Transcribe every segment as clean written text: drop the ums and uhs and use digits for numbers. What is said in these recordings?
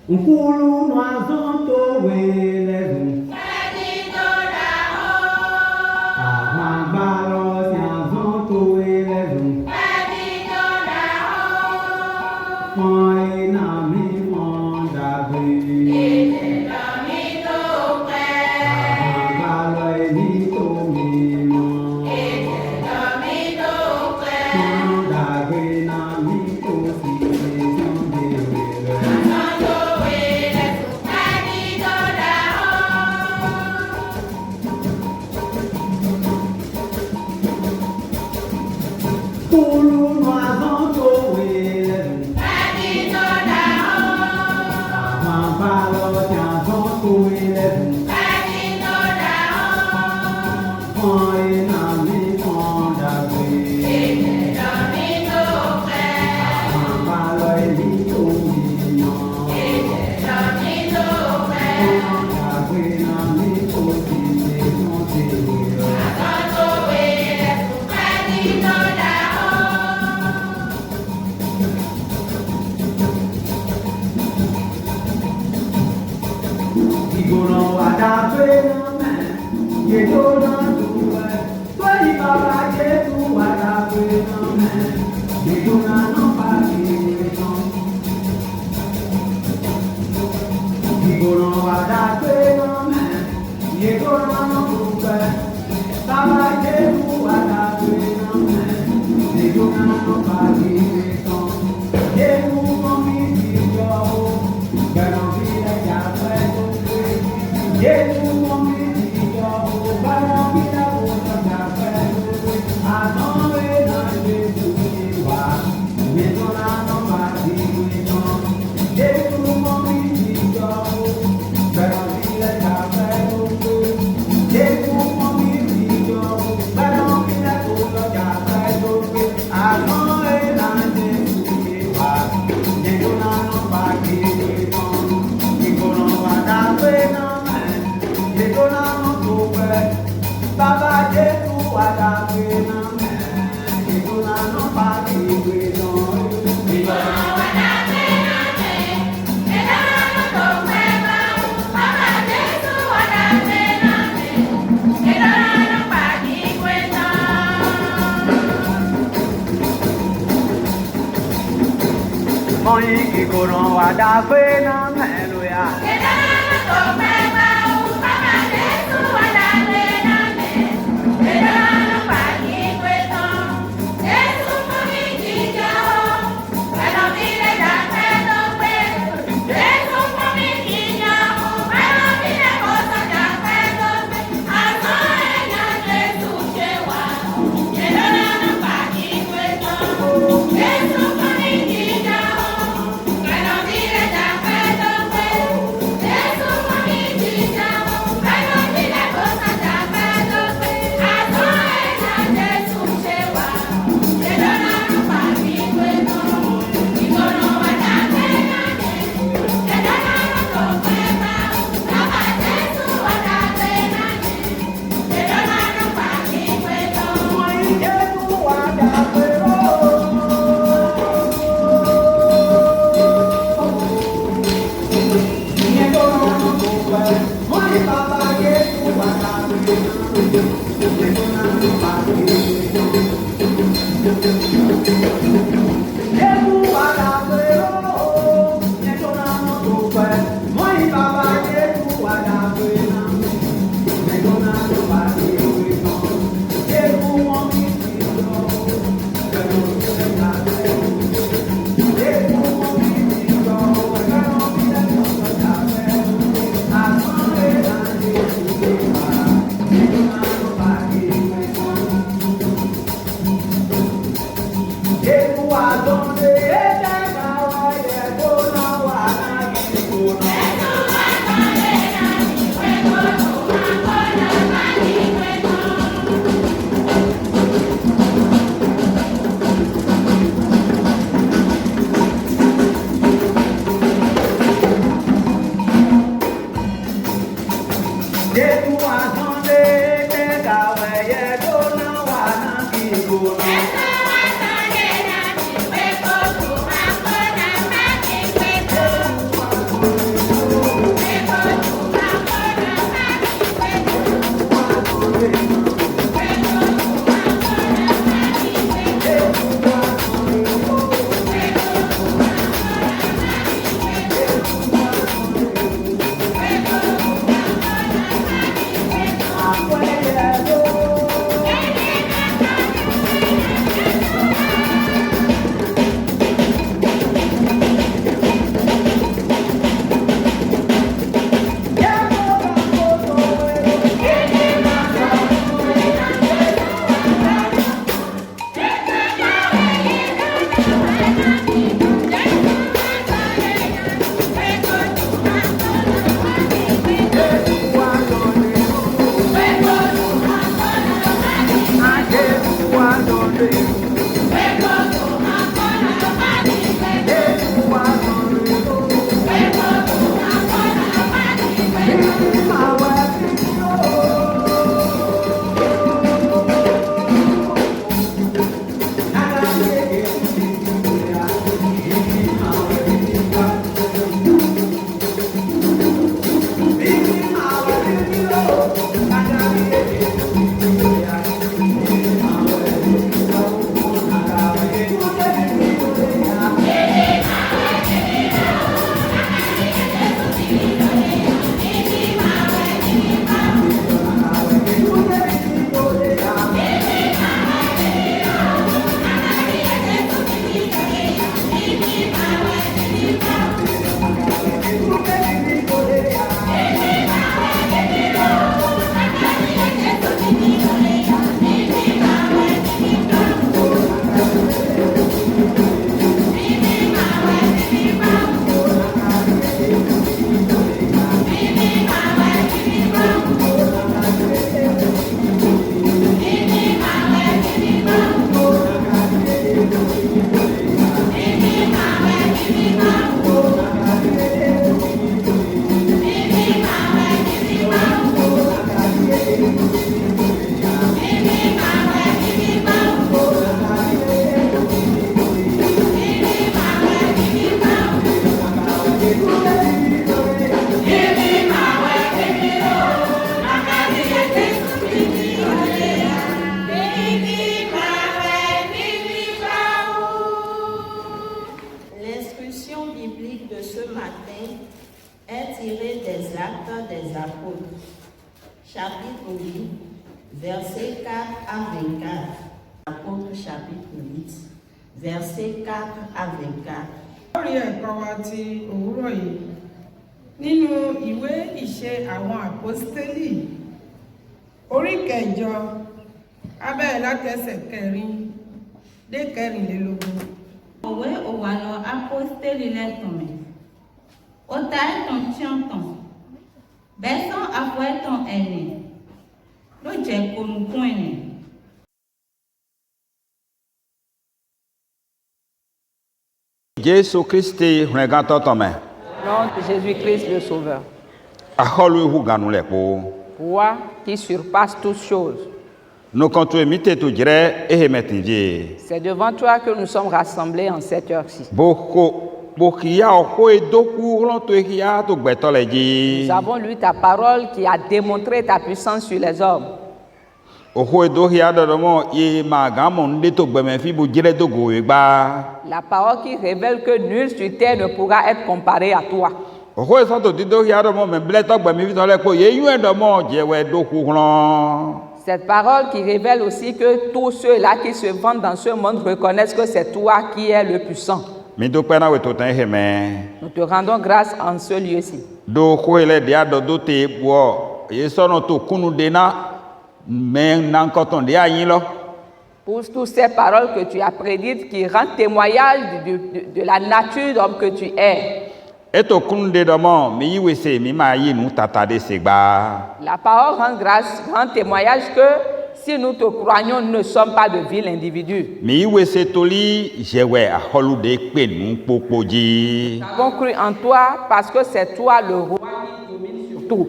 Un coulou noison towe les un. Avant balos yanzon towe les un. Moi na mi monda gwe. Avant baloy ni to mi mon. Monda gwe na mi to si son de we. Coulou noison towe les un. Avant balos yanzon towe les un. Moi na mi monda gwe. Avant baloy ni to mi mon. Monda gwe na mi to si son de we. Igono ada pena man, ye do na do it. Twali baba ye do ada pena man, ye do na no party no. Igono ada pena man, ye do na no do it. Baba ye do ada pena man, ye do na no party no. Ye do no mi yo, pero vida ya fue. Yes, you want me to go, but I'll be the one that I know it, I did to you. We don't have nobody we know. Yes, you want me to go, but I'll be the one. Yes, you want me to go, but I'll be the one that I know it, I did to you. We don't have nobody we know. We don't know what I'm doing. Baba je tu ada pena me, itu na no pagi we no. Moi ki kono ada pena me lo ya. Bye. est tiré des Actes des Apôtres, chapitre 8, versets 4 à 24. Apôtres chapitre 8, versets 4 à 24. Lórí ẹ̀kọ́ wa ti òwúrọ̀ yìí, nínú ìwé ìṣe àwọn àpọ́stélì, orí kẹjọ, abẹ́rẹ́ láti ẹsẹ̀ 4 dé 14. Òwe òwàlọ apostoli lẹ́tọ̀mẹ̀. Ó ta ẹ̀tàn tíọ̀tàn. Bẹ́sán àfọ ẹ̀tàn ẹ̀nì. Ló jẹ́ kòmùkún ẹ̀nì. Jésus Christi reganto tome. Nom de Jésus-Christ le Sauveur. Aholu hu ganu le po. Roi qui surpasse toutes choses. Nous comptons imiter tout dire et metinvier. C'est devant toi que nous sommes rassemblés en cette heure-ci. Bokia o edoku lonto ekia to gbeto le ji. Nous avons lu ta parole qui a démontré ta puissance sur les hommes. O edokia dodomo ye magamo ndeto gbemefi bu jire do goegba. La parole qui révèle que nul sur terre ne pourra être comparé à toi. O esanto didokia domo me bleto gbemefi to le po ye yu domo jewe doku hlon. Cette parole qui révèle aussi que tous ceux-là qui se vendent dans ce monde reconnaissent que c'est toi qui es le puissant. Nous te rendons grâce en ce lieu-ci. Pour toutes ces paroles que tu as prédites qui rendent témoignage de la nature d'homme que tu es. La parole rend témoignage que si nous te croyons, nous ne sommes pas de vils individus. Nous avons cru en toi parce que c'est toi le roi qui domine sur tout.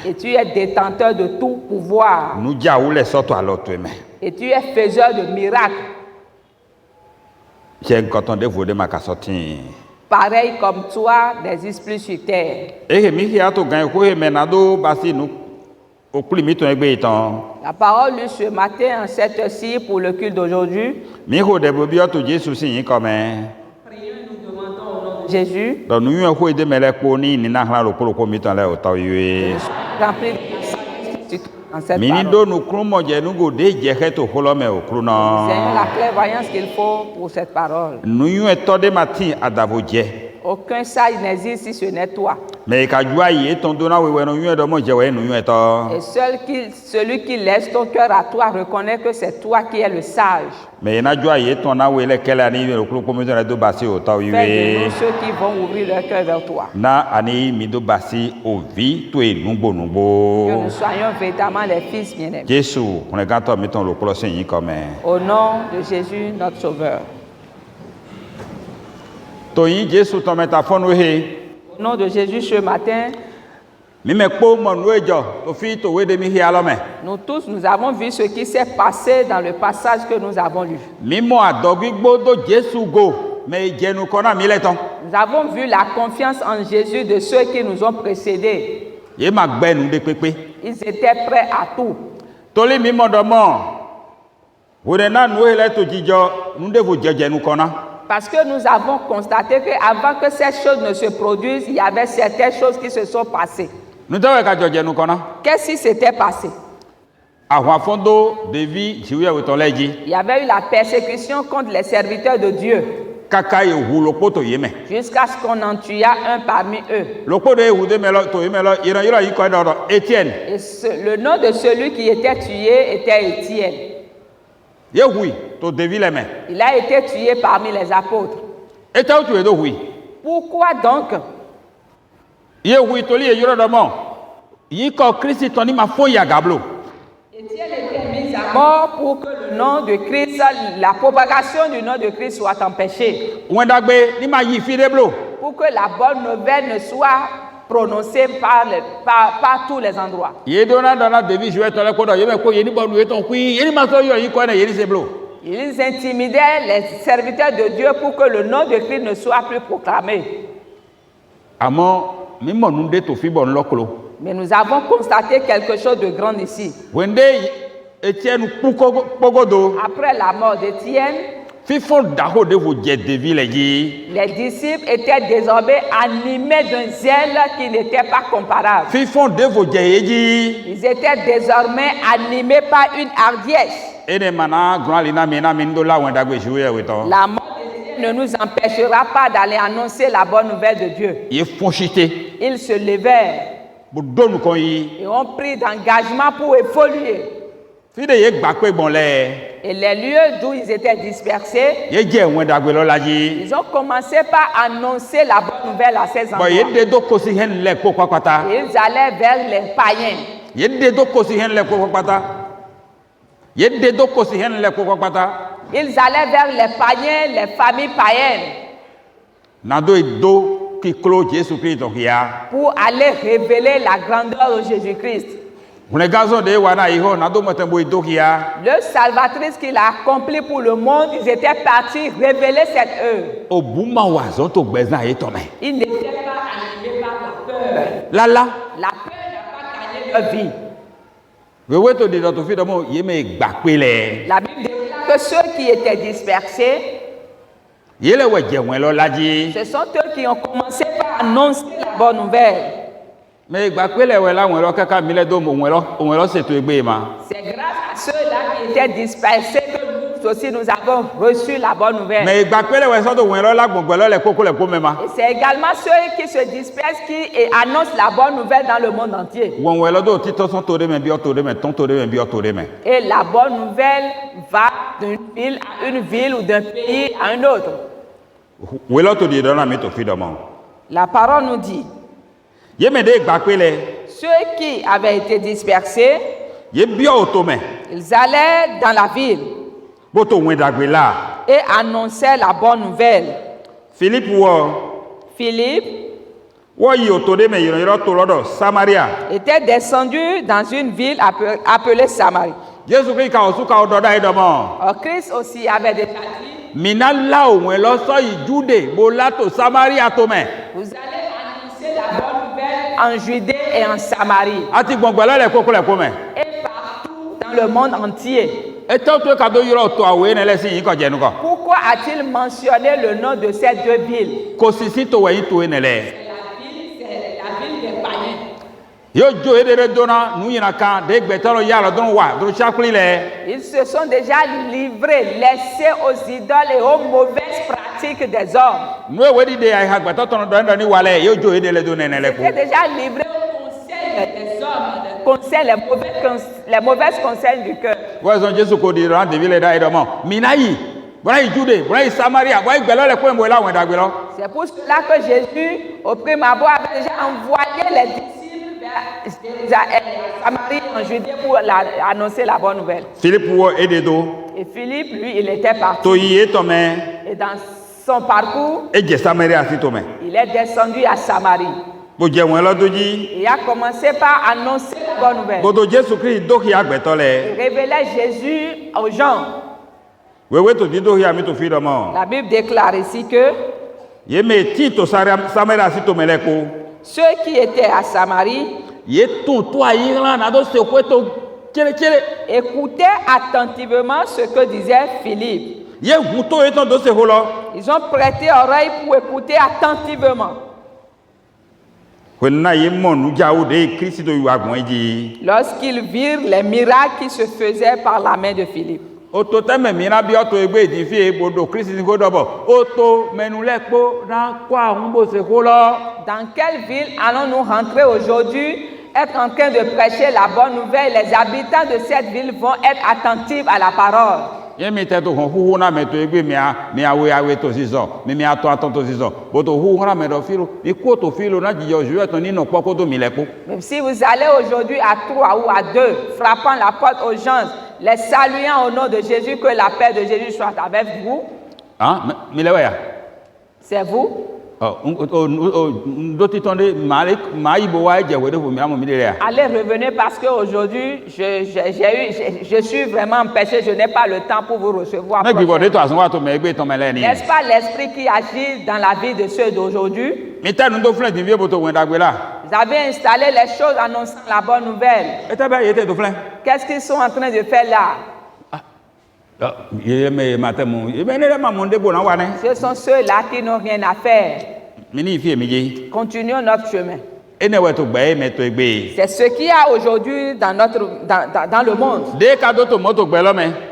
Et tu es détenteur de tout pouvoir. Et tu es faiseur de miracles. Pareil comme toi, n'existe plus sur terre. La parole lue ce matin en cette heure-ci pour le culte d'aujourd'hui. Prions, nous demandons au nom de Jésus. Remplis en cette parole. Seigneur, la clairvoyance qu'il faut pour cette parole. Aucun sage n'existe si ce n'est toi. Et celui qui laisse ton cœur à toi reconnaît que c'est toi qui es le sage. Fais de nous ceux qui vont ouvrir leur cœur vers toi. Que nous soyons véritablement les fils bien-aimés. Au nom de Jésus, notre Sauveur. Au nom de Jésus ce matin, nous tous, nous avons vu ce qui s'est passé dans le passage que nous avons lu. Nous avons vu la confiance en Jésus de ceux qui nous ont précédés. Ils étaient prêts à tout. Parce que nous avons constaté qu'avant que ces choses ne se produisent, il y avait certaines choses qui se sont passées. Qu'est-ce qui s'était passé? Il y avait eu la persécution contre les serviteurs de Dieu. Jusqu'à ce qu'on en tuât un parmi eux. Et le nom de celui qui était tué était Étienne. Il a été tué parmi les apôtres. Pourquoi donc? Étienne était mis à mort pour que le nom de Christ, la propagation du nom de Christ soit empêchée. Pour que la bonne nouvelle ne soit prononcée par tous les endroits. Ils intimidaient les serviteurs de Dieu pour que le nom de Christ ne soit plus proclamé. Mais nous avons constaté quelque chose de grand ici. Après la mort d'Étienne, fifon daho de vous jet de ville dit. Les disciples étaient désormais animés d'un zèle qui n'était pas comparable. Fifon de vous jet dit. Ils étaient désormais animés par une hardiesse. Et ne mana grand lina mena mindola wenda gwe jouer wito. La mort de Dieu ne nous empêchera pas d'aller annoncer la bonne nouvelle de Dieu. Ils font chiter. Ils se levèrent Boudon ko yi. et ont pris d'engagement pour évoluer. Fide ye gbakwe bon le. Et les lieux d'où ils étaient dispersés, Ye je wenda gwe lo la ji. ils ont commencé par annoncer la bonne nouvelle à ces Bon ye endroits. de do kosi hen le ko kwata. Et ils allaient vers les païens. Ye de do kosi hen le ko kwata. Ye de do kosi hen le ko kwata. Ils allaient vers les païens, les familles païennes, Nado do ki klo Jésus Christ ya. pour aller révéler la grandeur de Jésus-Christ. Le gazon de wana iho nado motembo do ya. Le salvatrice qu'il a accompli pour le monde, ils étaient partis révéler cette œuvre. Obuma wazon to gbezan ye tome. Ils n'étaient pas animés par la peur. Lala. La peur n'a pas gagné leur vie. Wewe to de to fi do mo ye me gbakwe le. La Bible déclare que ceux qui étaient dispersés, Ye le we je wen lo la ji. ce sont eux qui ont commencé par annoncer la bonne nouvelle. Me gbakwe le we la wen lo kaka mi le do mo wen lo seto egbe ma. C'est grâce à ceux-là qui étaient dispersés que nous aussi nous avons reçu la bonne nouvelle. Me gbakwe le we so do wen lo la gbogbo lo le koko le ko me ma. Et c'est également ceux qui se dispersent qui annoncent la bonne nouvelle dans le monde entier. Won wen lo do tito son to de me bi o to de me ton to de me bi o to de me. Et la bonne nouvelle va d'une ville à une ville ou d'un pays à un autre. We lo to de do na mi to fi do mo. La parole nous dit, Ye me de gbakwe le. ceux qui avaient été dispersés, Ye bi o to me. ils allaient dans la ville Bo to wen dagbe la. et annonçaient la bonne nouvelle. Philippe wo Philippe wo yi o to de me yiro to lodo Samaria. était descendu dans une ville appelée Samarie. Jésus Christ ka o su ka o do da e do mo. Or, Christ aussi avait déjà dit, Mina la o wen lo so yi Jude bo la to Samaria to me. vous allez annoncer la bonne nouvelle en Judée et en Samarie Ati gbogbo lo le koko le ko me. et partout dans le monde entier. E to to ka do yiro to awe ne le sin yi ko je nu ko. Pourquoi a-t-il mentionné le nom de ces deux villes? Ko sisi to we yi to e ne le. C'est la ville des païens. Yo jo e de do na nu yina kan de gbe to lo ya lo don wa do chakuli le. Ils se sont déjà livrés, laissés aux idoles et aux mauvaises pratiques des hommes. Nu e we di de ai ha gbe to to do ndo ni wa le yo jo e de le do ne ne le ko. Ils étaient déjà livrés au conseil des hommes, conseil, les mauvaises conseils du cœur. Wa zo Jésus ko di ran de ville da e do mo. Mina yi Bora yi Jude, bora yi Samaria, bora yi gbe lo le ko mo la wen dagbe lo. C'est pour cela que Jésus, au prime abord, avait déjà envoyé les disciples vers Samarie en Judée pour annoncer la bonne nouvelle. Philippe wo e de do. Et Philippe, lui, il était parti. To yi e to me. Et dans son parcours, E je Samaria si to me. il est descendu à Samarie. Bo je wen lo do ji. Il a commencé par annoncer la bonne nouvelle. Bo do Jésus Christ do ki agbe to le. Il révélait Jésus aux gens. Wewe to di do ya mi to fi do mo. La Bible déclare ici que Ye me ti to Samaria si to me le ko. ceux qui étaient à Samarie Ye ton to ayi ran na do se ko to kere kere. écoutaient attentivement ce que disait Philippe. Ye gun to e ton do se ho lo. Ils ont prêté oreille pour écouter attentivement. When na ye mo nu ja o de Christ do yu agbon ji. Lorsqu'ils virent les miracles qui se faisaient par la main de Philippe. O to te me mira bi o to egbe di fi e bodo Christ ni ko do bo. O to menu le po na kwa un bo se ho lo. Dans quelle ville allons-nous rentrer aujourd'hui, être en train de prêcher la bonne nouvelle? Les habitants de cette ville vont être attentifs à la parole. Ye mi te to hon hu na me to egbe mi awe to siso. Mi aton to siso. Bo to hu na me do filo. Mi ko to filo na jijo ju eton ni no poko do mi le po. Même si vous allez aujourd'hui à 3 ou à 2, frappant la porte aux gens, les saluant au nom de Jésus, que la paix de Jésus soit avec vous, Ah, mi le wa ya. c'est vous. Do ti tonde ma ibo wa je we de fu mi amo mi de ya. Allez revenir parce qu'aujourd'hui, je suis vraiment empêché, je n'ai pas le temps pour vous recevoir. Me gbi bo de to asan wa to me egbe to me le ni. N'est-ce pas l'esprit qui agit dans la vie de ceux d'aujourd'hui? Mi ta nu do flen di vie bo to wen dagbe la. Vous avez installé les choses annonçant la bonne nouvelle. E te ba ye te do flen. Qu'est-ce qu'ils sont en train de faire là? Ce sont ceux-là qui n'ont rien à faire. Continuons notre chemin. C'est ce qu'il y a aujourd'hui dans le monde.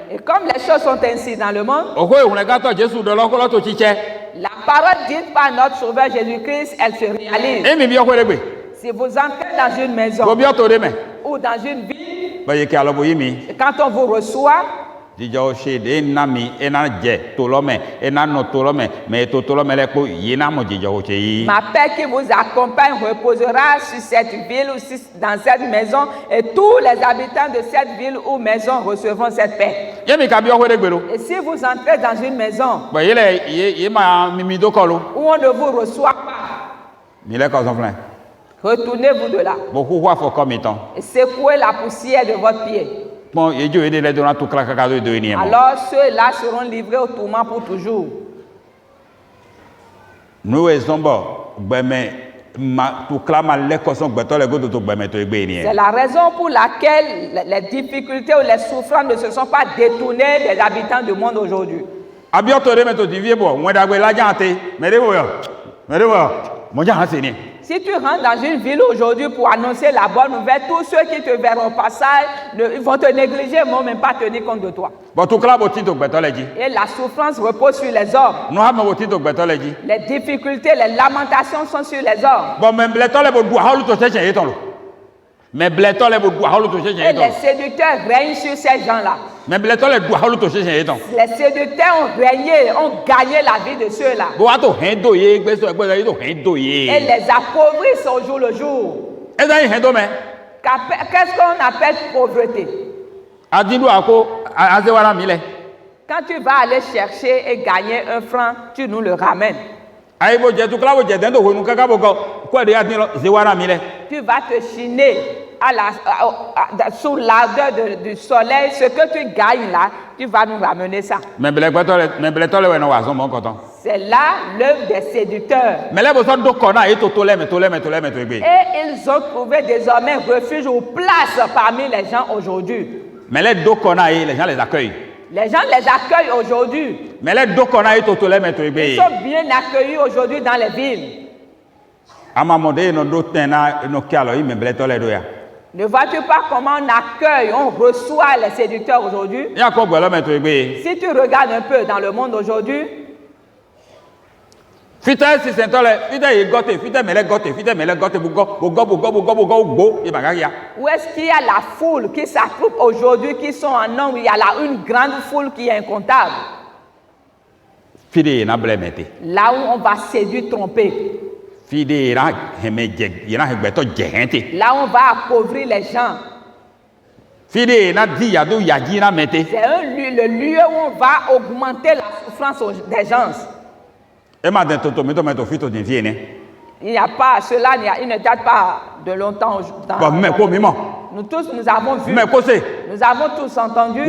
Et comme les choses sont ainsi dans le monde, la parole dite par notre Sauveur Jésus-Christ, elle se réalise. Si vous entrez dans une maison ou dans une ville, et quand on vous reçoit, ma paix qui vous accompagne reposera sur cette ville ou dans cette maison, et tous les habitants de cette ville ou maison recevront cette paix. Et si vous entrez dans une maison où on ne vous reçoit pas, retournez-vous de là et secouez la poussière de votre pied. Alors ceux-là seront livrés au tourment pour toujours. C'est la raison pour laquelle les difficultés ou les souffrances ne se sont pas détournées des habitants du monde aujourd'hui. Si tu rentres dans une ville aujourd'hui pour annoncer la bonne nouvelle, tous ceux qui te verront au passage, ils vont te négliger, ils ne vont même pas tenir compte de toi. Et la souffrance repose sur les hommes. Les difficultés, les lamentations sont sur les hommes. Et les séducteurs règnent sur ces gens-là. Les séducteurs ont régné, ont gagné la vie de ceux-là. Et les appauvrissent au jour le jour. Qu'est-ce qu'on appelle pauvreté? Quand tu vas aller chercher et gagner un franc, tu nous le ramènes. Tu vas te chiner sous l'ardeur du soleil. Ce que tu gagnes là, tu vas nous ramener ça. C'est là l'œuvre des séducteurs. Et ils ont trouvé désormais refuge ou place parmi les gens aujourd'hui. Les gens les accueillent aujourd'hui. Ils sont bien accueillis aujourd'hui dans les villes. Ne vois-tu pas comment on accueille, on reçoit les séducteurs aujourd'hui? Si tu regardes un peu dans le monde aujourd'hui, où est-ce qu'il y a la foule qui s'attroupe aujourd'hui, qui sont en nombre? Il y a là une grande foule qui est incontable. Là où on va séduire, tromper. Là où on va appauvrir les gens. C'est le lieu où on va augmenter la souffrance des gens. Il n'y a pas, cela il ne date pas de longtemps. Nous tous, nous avons vu, nous avons tous entendu,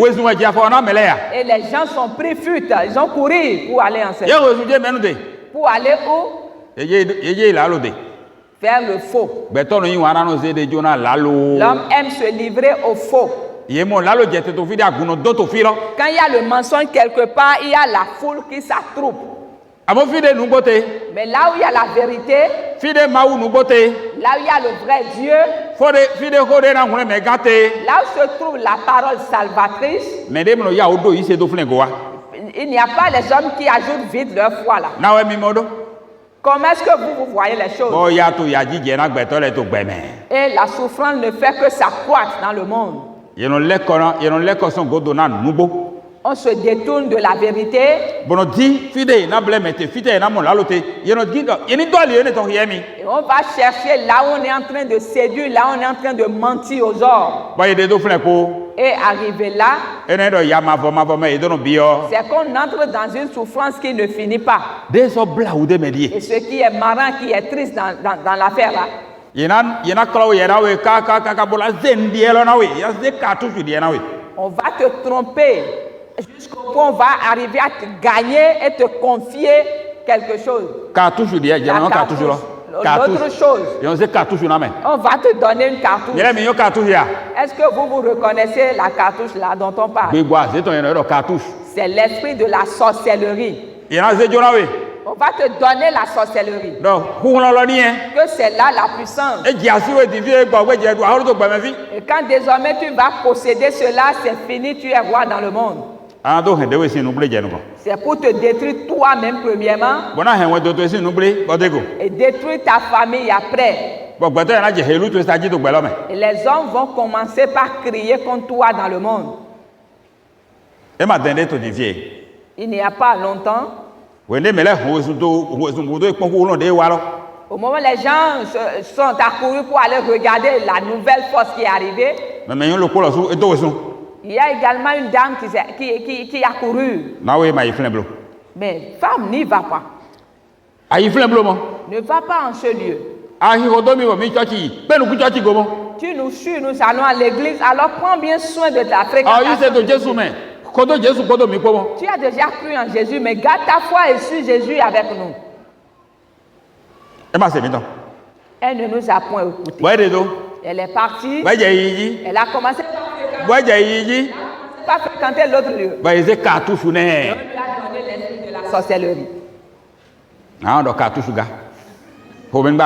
et les gens sont pris fuite, ils ont couru pour aller en cette. Pour aller où? Faire le faux. L'homme aime se livrer au faux. Quand il y a le mensonge quelque part, il y a la foule qui s'attroupe. Mais là où il y a la vérité, là où il y a le vrai Dieu, là où se trouve la parole salvatrice, il n'y a pas les hommes qui ajoutent vite leur foi là. Comment est-ce que vous voyez les choses? Et la souffrance ne fait que s'accroître dans le monde. On se détourne de la vérité. Et on va chercher là où on est en train de séduire, là où on est en train de mentir aux hommes. Et arrivé là, c'est qu'on entre dans une souffrance qui ne finit pas. Et ce qui est marrant, qui est triste dans l'affaire là, on va te tromper jusqu'au point où on va arriver à te gagner et te confier quelque chose. l'autre chose. Et on sait cartouche na me. On va te donner une cartouche. Yele mi yo cartouche ya. Est-ce que vous reconnaissez la cartouche là dont on parle? Gbe gwa, c'est ton yo cartouche. C'est l'esprit de la sorcellerie. Yena se jona we. On va te donner la sorcellerie. Donc, que c'est là la puissance. Et quand désormais tu vas posséder cela, c'est fini, tu es roi dans le monde. C'est pour te détruire toi-même premièrement et détruire ta famille après. Et les hommes vont commencer par crier contre toi dans le monde. Il n'y a pas longtemps, au moment où les gens sont accourus pour aller regarder la nouvelle force qui est arrivée, il y a également une dame qui a couru. Mais femme, n'y va pas. Ne va pas en ce lieu. Tu nous suis, nous allons à l'église, alors prends bien soin de ta fréquentation. Tu as déjà cru en Jésus, mais garde ta foi et suis Jésus avec nous. Elle ne nous a point écoutés. Elle est partie. Elle a commencé par fréquenter l'autre lieu. On lui a donné l'esprit de la sorcellerie. On lui a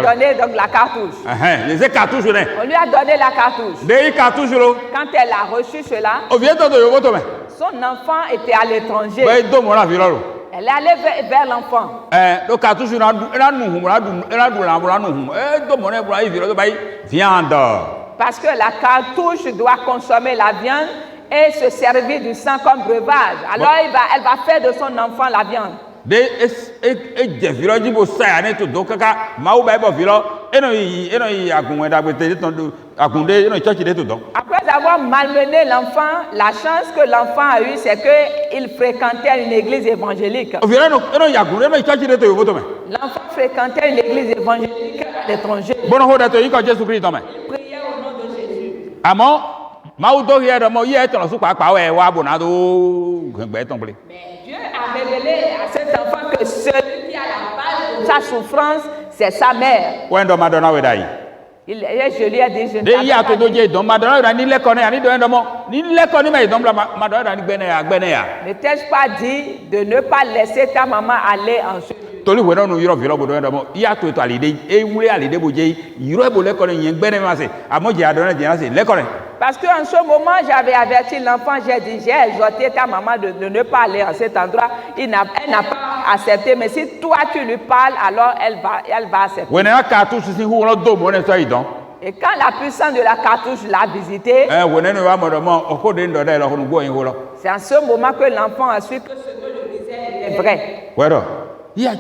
donné donc la cartouche. On lui a donné la cartouche. Quand elle a reçu cela, son enfant était à l'étranger. Elle est allée vers l'enfant. Parce que la cartouche doit consommer la viande et se servir du sang comme breuvage. Alors elle va faire de son enfant la viande. Après avoir malmené l'enfant, la chance que l'enfant a eue, c'est qu'il fréquentait une église évangélique. L'enfant fréquentait une église évangélique à l'étranger. Priait au nom de Jésus. Mais Dieu a révélé à cet enfant que celui qui a la base de sa souffrance, c'est sa mère. Je lui ai dit, je ne t'ai-je pas dit de ne pas laisser ta maman aller en ce Parce qu'en ce moment, j'avais averti l'enfant, j'ai exhorté ta maman de ne pas aller à cet endroit. Elle n'a pas accepté, mais si toi tu lui parles, alors elle va accepter. Et quand la puissance de la cartouche l'a visité, c'est en ce moment que l'enfant a su que ce que je disais était vrai. Il a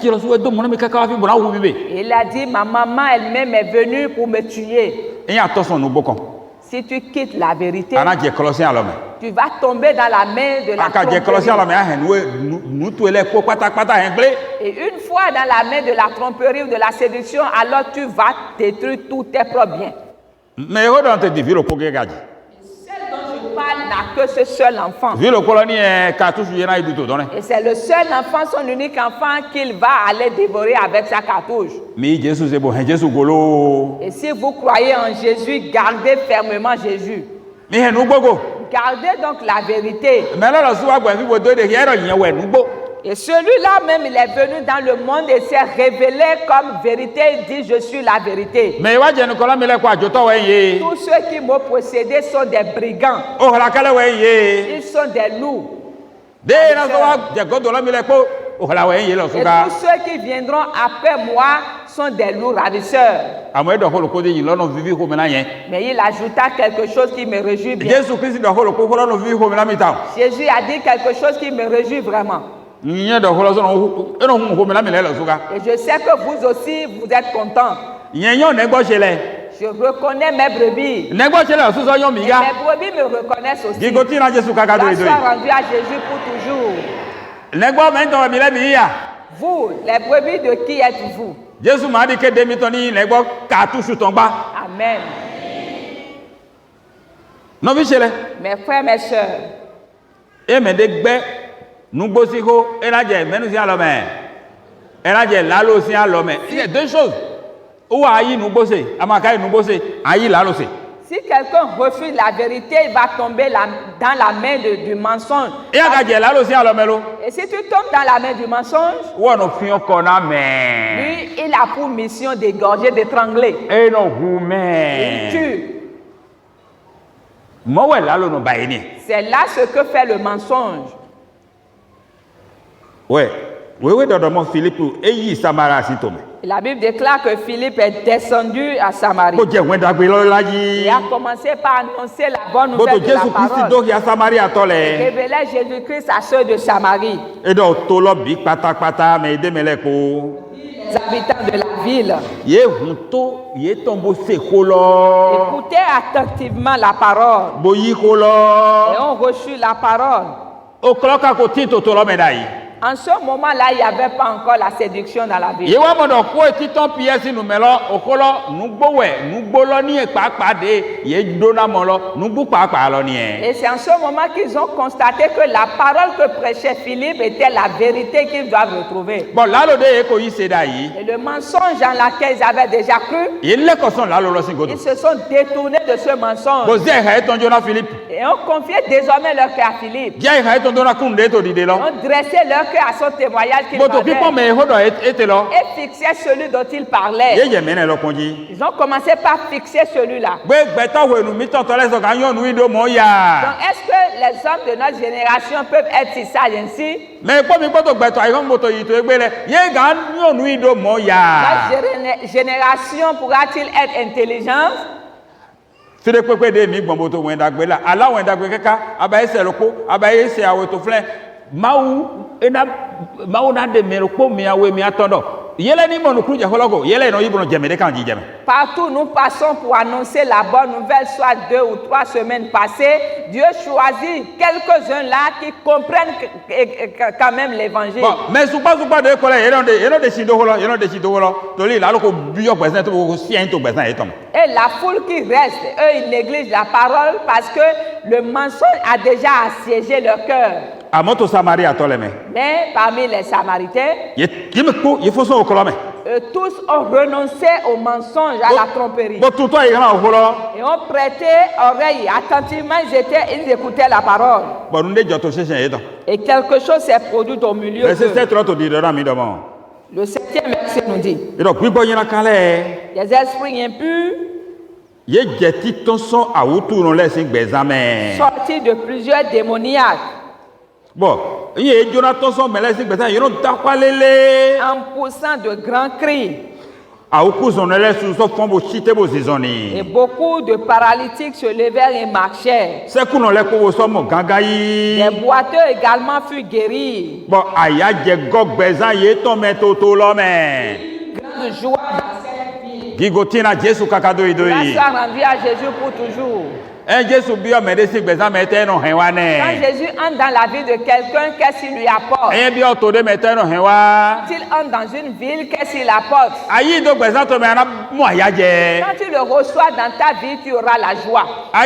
dit, ma maman elle-même est venue pour me tuer. Si tu quittes la vérité, tu vas tomber dans la main de la tromperie. Et une fois dans la main de la tromperie ou de la séduction, alors tu vas détruire tous tes propres biens. Celle dont je parle n'a que ce seul enfant. Et c'est le seul enfant, son unique enfant, qu'il va aller dévorer avec sa cartouche. Et si vous croyez en Jésus, gardez fermement Jésus. Gardez donc la vérité. Et celui-là même, il est venu dans le monde et s'est révélé comme vérité. Il dit, je suis la vérité. Tous ceux qui m'ont possédé sont des brigands. Ils sont des loups. Et tous ceux qui viendront après moi sont des loups ravisseurs. Mais il ajouta quelque chose qui me réjouit bien. Jésus a dit quelque chose qui me réjouit vraiment. Et je sais que vous aussi, vous êtes contents. Je reconnais mes brebis. Et mes brebis me reconnaissent aussi. Grâce soit rendue à Jésus pour toujours. Vous, les brebis de qui êtes-vous? Amen. Mes frères, mes sœurs, Elle a dit lalo si à l'homme. Il y a deux choses. Ou aïe nous bosser, amakai nous bosser, aïe lalo c'est. Si quelqu'un refuse la vérité, il va tomber dans la main du mensonge. Et si tu tombes dans la main du mensonge, lui, il a pour mission d'égorger, d'étrangler. Il tue. C'est là ce que fait le mensonge. La Bible déclare que Philippe est descendu à Samarie. Il a commencé par annoncer la bonne nouvelle de la parole. Il révélait Jésus-Christ à ceux de Samarie. Les habitants de la ville. Écoutez attentivement la parole. Et ont reçu la parole. En ce moment-là, il n'y avait pas encore la séduction dans la Bible. Et c'est en ce moment qu'ils ont constaté que la parole que prêchait Philippe était la vérité qu'ils doivent retrouver. Et le mensonge dans lequel ils avaient déjà cru, ils se sont détournés de ce mensonge. Et ont confié désormais leur cœur à Philippe. Ils ont dressé leur cœur à son témoignage qu'il parlait et fixé celui dont il parlait. Ils ont commencé par fixer celui-là. Donc est-ce que les hommes de notre génération peuvent être si sages ainsi? Notre génération pourra-t-il être intelligente? Partout nous passons pour annoncer la bonne nouvelle, soit 2 ou 3 semaines passées, Dieu choisit quelques-uns là qui comprennent quand même l'évangile. Et la foule qui reste, eux, ils négligent la parole parce que le mensonge a déjà assiégé leur cœur. Mais parmi les Samaritains, tous ont renoncé au mensonge, à la tromperie. Et ont prêté oreille attentivement, ils écoutaient la parole. Et quelque chose s'est produit au milieu d'eux. Le 7e verset nous dit: les esprits impurs sortis de plusieurs démoniaques, en poussant de grands cris, et beaucoup de paralytiques se levèrent et marchèrent. Les boiteux également furent guéris. Grande joie dans cette vie. Grâce soit rendue à Jésus pour toujours. Quand Jésus entre dans la vie de quelqu'un, qu'est-ce qu'il lui apporte? Quand il entre dans une ville, qu'est-ce qu'il apporte? Quand tu le reçois dans ta vie, tu auras la joie. Quand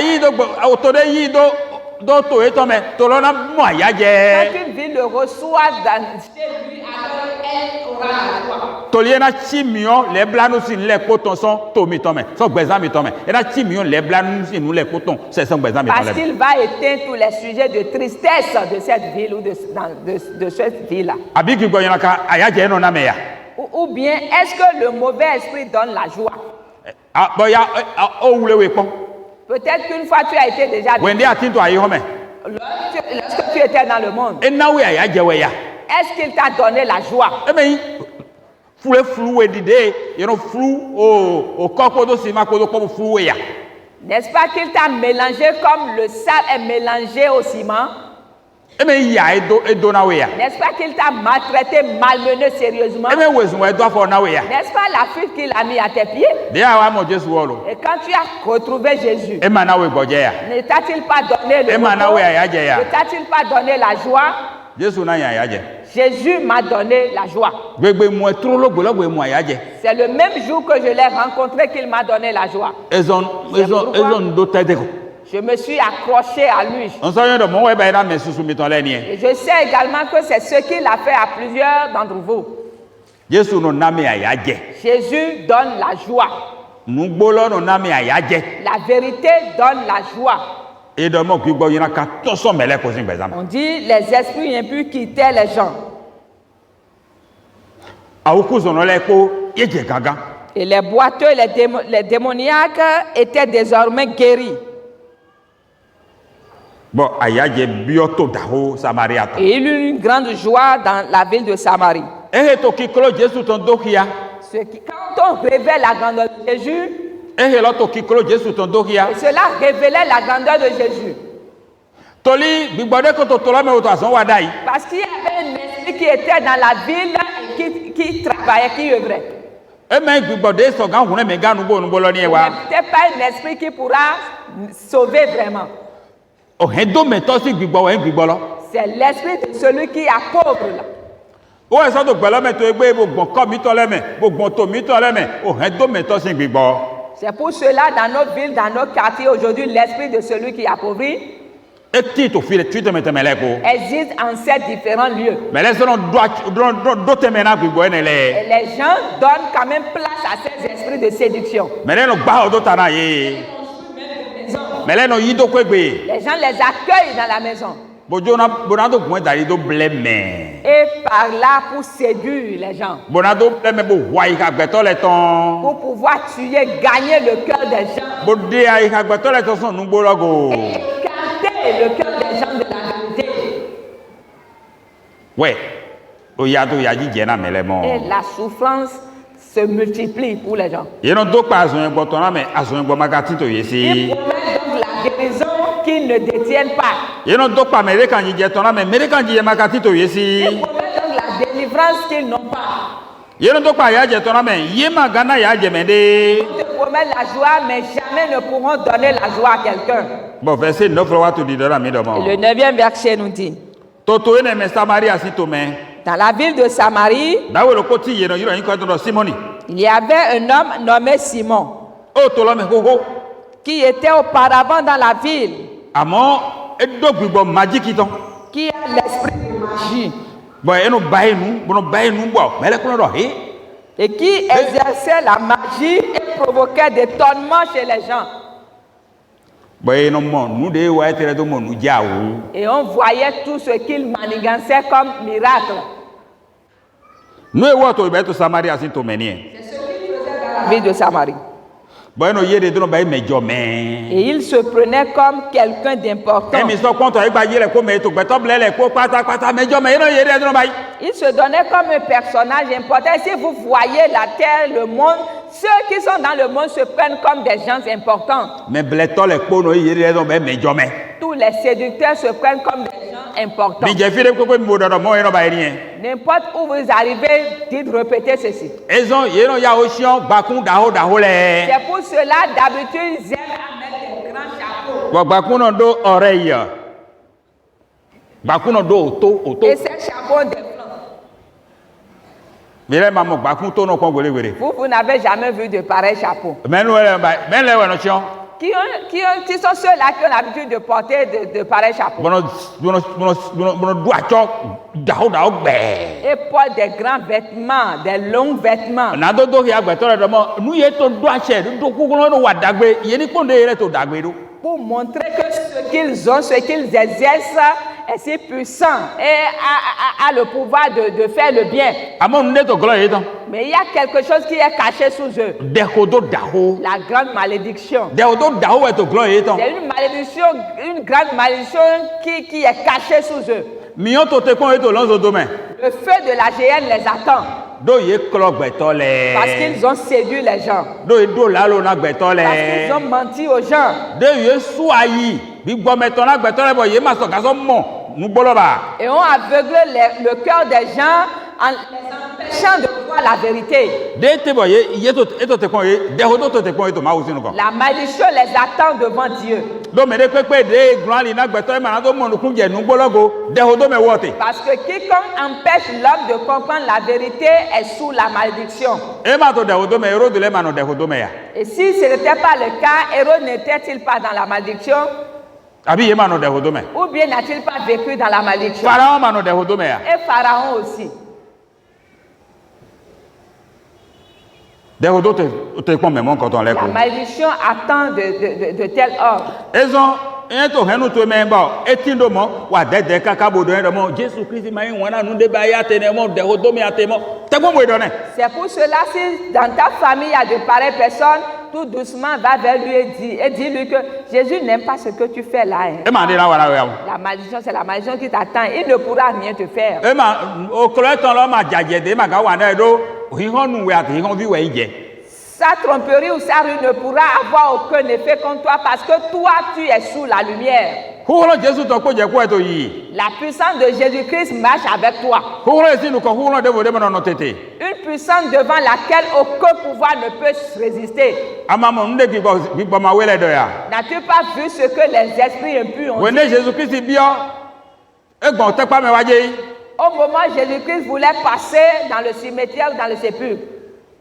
une ville le reçoit dans chez lui, alors elle aura la joie. Parce qu'il va éteindre tous les sujets de tristesse de cette ville ou de cette ville-là. Ou bien, est-ce que le mauvais esprit donne la joie? Peut-être qu'une fois tu as été déjà lorsque tu étais dans le monde, est-ce qu'il t'a donné la joie? N'est-ce pas qu'il t'a mélangé comme le sable est mélangé au ciment? N'est-ce pas qu'il t'a maltraité, malmené sérieusement? N'est-ce pas la fuite qu'il a mis à tes pieds? Et quand tu as retrouvé Jésus, ne t'a-t-il pas donné le repos? Ne t'a-t-il pas donné la joie? Jésus m'a donné la joie. C'est le même jour que je l'ai rencontré qu'il m'a donné la joie. Je me suis accroché à lui. Et je sais également que c'est ce qu'il a fait à plusieurs d'entre vous. Jésus no nami ayaje. Jésus donne la joie. Nugbolo no nami ayaje. La vérité donne la joie. Et de mon gbo yina ka toso mele ko sin bezam. On dit les esprits impurs quittaient les gens. Awuku zono le ko yeje gaga. Et les boiteux, les démoniaques étaient désormais guéris. Bon, ayaje bioto daho Samaria. Et il eut une grande joie dans la ville de Samarie. Ehe to kikolo Jésus ton dokia. Quand on révèle la grandeur de Jésus, Ehe lo to kikolo Jésus ton dokia. cela révélait la grandeur de Jésus. Toli bigbode ko to tola me o to asan wa dai. Parce qu'il y avait un esprit qui était dans la ville et qui travaillait, qui œuvrait. E me bigbode so gan hune me ganu bo nubolo ni Ce ewa. n'était pas un esprit qui pourra sauver vraiment. O hendo me to si gbigbo wa gbigbolo. C'est l'esprit de celui qui est pauvre là. O eso to gbelo me to egbe gbogbo ko mi to leme, gbogbo to mi to leme, o hendo me to si gbigbo. C'est pour cela dans nos villes, dans nos quartiers aujourd'hui, l'esprit de celui qui est appauvri E ti to file tu te me temele ko. existe en ces différents lieux. Mais les zones do te mena gbigbo ene Et le. les gens donnent quand même place à ces esprits de séduction. Mais les no gba o do tana ye. Mais les no yido ko egbe. Les gens les accueillent dans la maison. Bonado gwen dari do bleme. Et par là pour séduire les gens. Bonado bleme bo wai ka gbeto le ton. Pour pouvoir tuer, gagner le cœur des gens. Bo de ai ka gbeto le ton son nugbologo. Écarter le cœur des gens de la vérité. Ouais. O ya do ya ji je na mele mo. Et la souffrance se multiplie pour les gens. Ye no do pa azun egbo ton na me azun egbo magati to Ils yesi. promettent donc la guérison qu'ils ne détiennent pas. Ye no do pa mere kan ji je ton na me mere kan ji ye magati to yesi. Ils promettent donc la délivrance qu'ils n'ont pas. Ye no do pa ya je ton na me ye magana ya je me de. Ils te promettent la joie, mais jamais ne pourront donner la joie à quelqu'un. Bon verset 9 wa to di do na mi do mo. Et le 9e verset nous dit, Toto ene me Samaria si to me. dans la ville de Samarie, Dawe lo ko ti ye no yiro yin ko do Simoni. il y avait un homme nommé Simon, O to lo me gogo. qui était auparavant dans la ville, Amo e do gbigbo magic ton. qui a l'esprit de magie, Bon eno bainu, bono bainu bo. Mele ko do he. et qui exerçait la magie et provoquait des étonnements chez les gens. Bon eno mo nu de wa etere do mo nu jawu. Et on voyait tout ce qu'il manigançait comme miracle. Nu e wo to be to Samaria si to meni. La ville de Samarie. Bon eno ye de do no ba mejo me. Et il se prenait comme quelqu'un d'important. Emi so konto e gba ye le ko me to gbe to blele ko pata mejo me eno ye de do no ba. Il se donnait comme un personnage important. Si vous voyez la terre, le monde, ceux qui sont dans le monde se prennent comme des gens importants. Me bleto le ko no ye de do be mejo me. Tous les séducteurs se prennent comme des gens importants. Mi je fi de ko mo do mo eno ba eni. N'importe où vous arrivez, dites répétez ceci. Ezon ye no ya o sion gbakun daho le. C'est pour cela, d'habitude, ils aiment à mettre des grands chapeaux. Bo gbakun no do oreille. Gbakun no do oto. Et ces chapeaux de blanc. Mire ma mo gbakun to no kon gole. Vous n'avez jamais vu de pareils chapeaux. Menu ele ba men le we no sion. Qui sont ceux-là qui ont l'habitude de porter de pareils chapeaux. Bono do acho daho gbe. Et portent des grands vêtements, des longs vêtements. Na do ya gbe to le do mo nu ye to do ache do ku no wa dagbe ye ni ko de re to dagbe do. Pour montrer que ce qu'ils ont, ce qu'ils exercent est si puissant et a le pouvoir de faire le bien. Amo nu de to glo ye ton. Mais il y a quelque chose qui est caché sous eux. De ko do daho. La grande malédiction. De do daho we to glo ye ton. C'est une malédiction, une grande malédiction qui est cachée sous eux. Mi on to te kon e to lonzo do me. Le feu de la géhenne les attend. Do ye klo gbe to le. Parce qu'ils ont séduit les gens. Do e do la lo na gbe to le. Parce qu'ils ont menti aux gens. De ye su ayi bi gbo me to na gbe to le bo ye ma so ka so mo nu gbolo ba. Et ont aveuglé le cœur des gens en les empêchant de voir la vérité. De te bo ye to te kon ye de ho to te kon ye to ma wo sinu kon. La malédiction les attend devant Dieu. Do me de pepe de grand li na gbe to e ma na do mo nu kun je nu gbologo de ho do me wote. Parce que quiconque empêche l'homme de comprendre la vérité est sous la malédiction. E ma to de ho do me ero de le ma no de ho do me ya. Et si ce n'était pas le cas, Hérode n'était-il pas dans la malédiction? Abi ye ma no de ho do me. Ou bien n'a-t-il pas vécu dans la malédiction? Pharaon ma no de ho do me ya. Et Pharaon aussi. Dehodo te pon me mon quand on La leko. malédiction attend de tel ordre. Ezon ento henu to me ba etindo mo wa dede kaka bodo en mo Jésus Christ ma yin wana nu de ba ya te ne mo dehodo me atemo. Te mo do ne. C'est pour cela si dans ta famille il y a de pareilles personnes, tout doucement va vers lui et dis-lui que Jésus n'aime pas ce que tu fais là. Hein. E ma de la wala we. La malédiction, c'est la malédiction qui t'attend. Il ne pourra rien te faire. E ma o klo ton lo ma jaje de ma ga wa na do hihonu we ati hihon vi we ije. Sa tromperie ou sa rue ne pourra avoir aucun effet contre toi parce que toi, tu es sous la lumière. Huro Jésus to ko je ko eto yi. La puissance de Jésus-Christ marche avec toi. Huro esi nu ko huro de vo no tete. Une puissance devant laquelle aucun pouvoir ne peut se résister. Amamo nde gbigbo ma wele do ya. N'as-tu pas vu ce que les esprits impurs ont dit? Wene Jésus Christ bio egbon te pa me waje. Au moment où Jésus-Christ voulait passer dans le cimetière ou dans le sépulcre,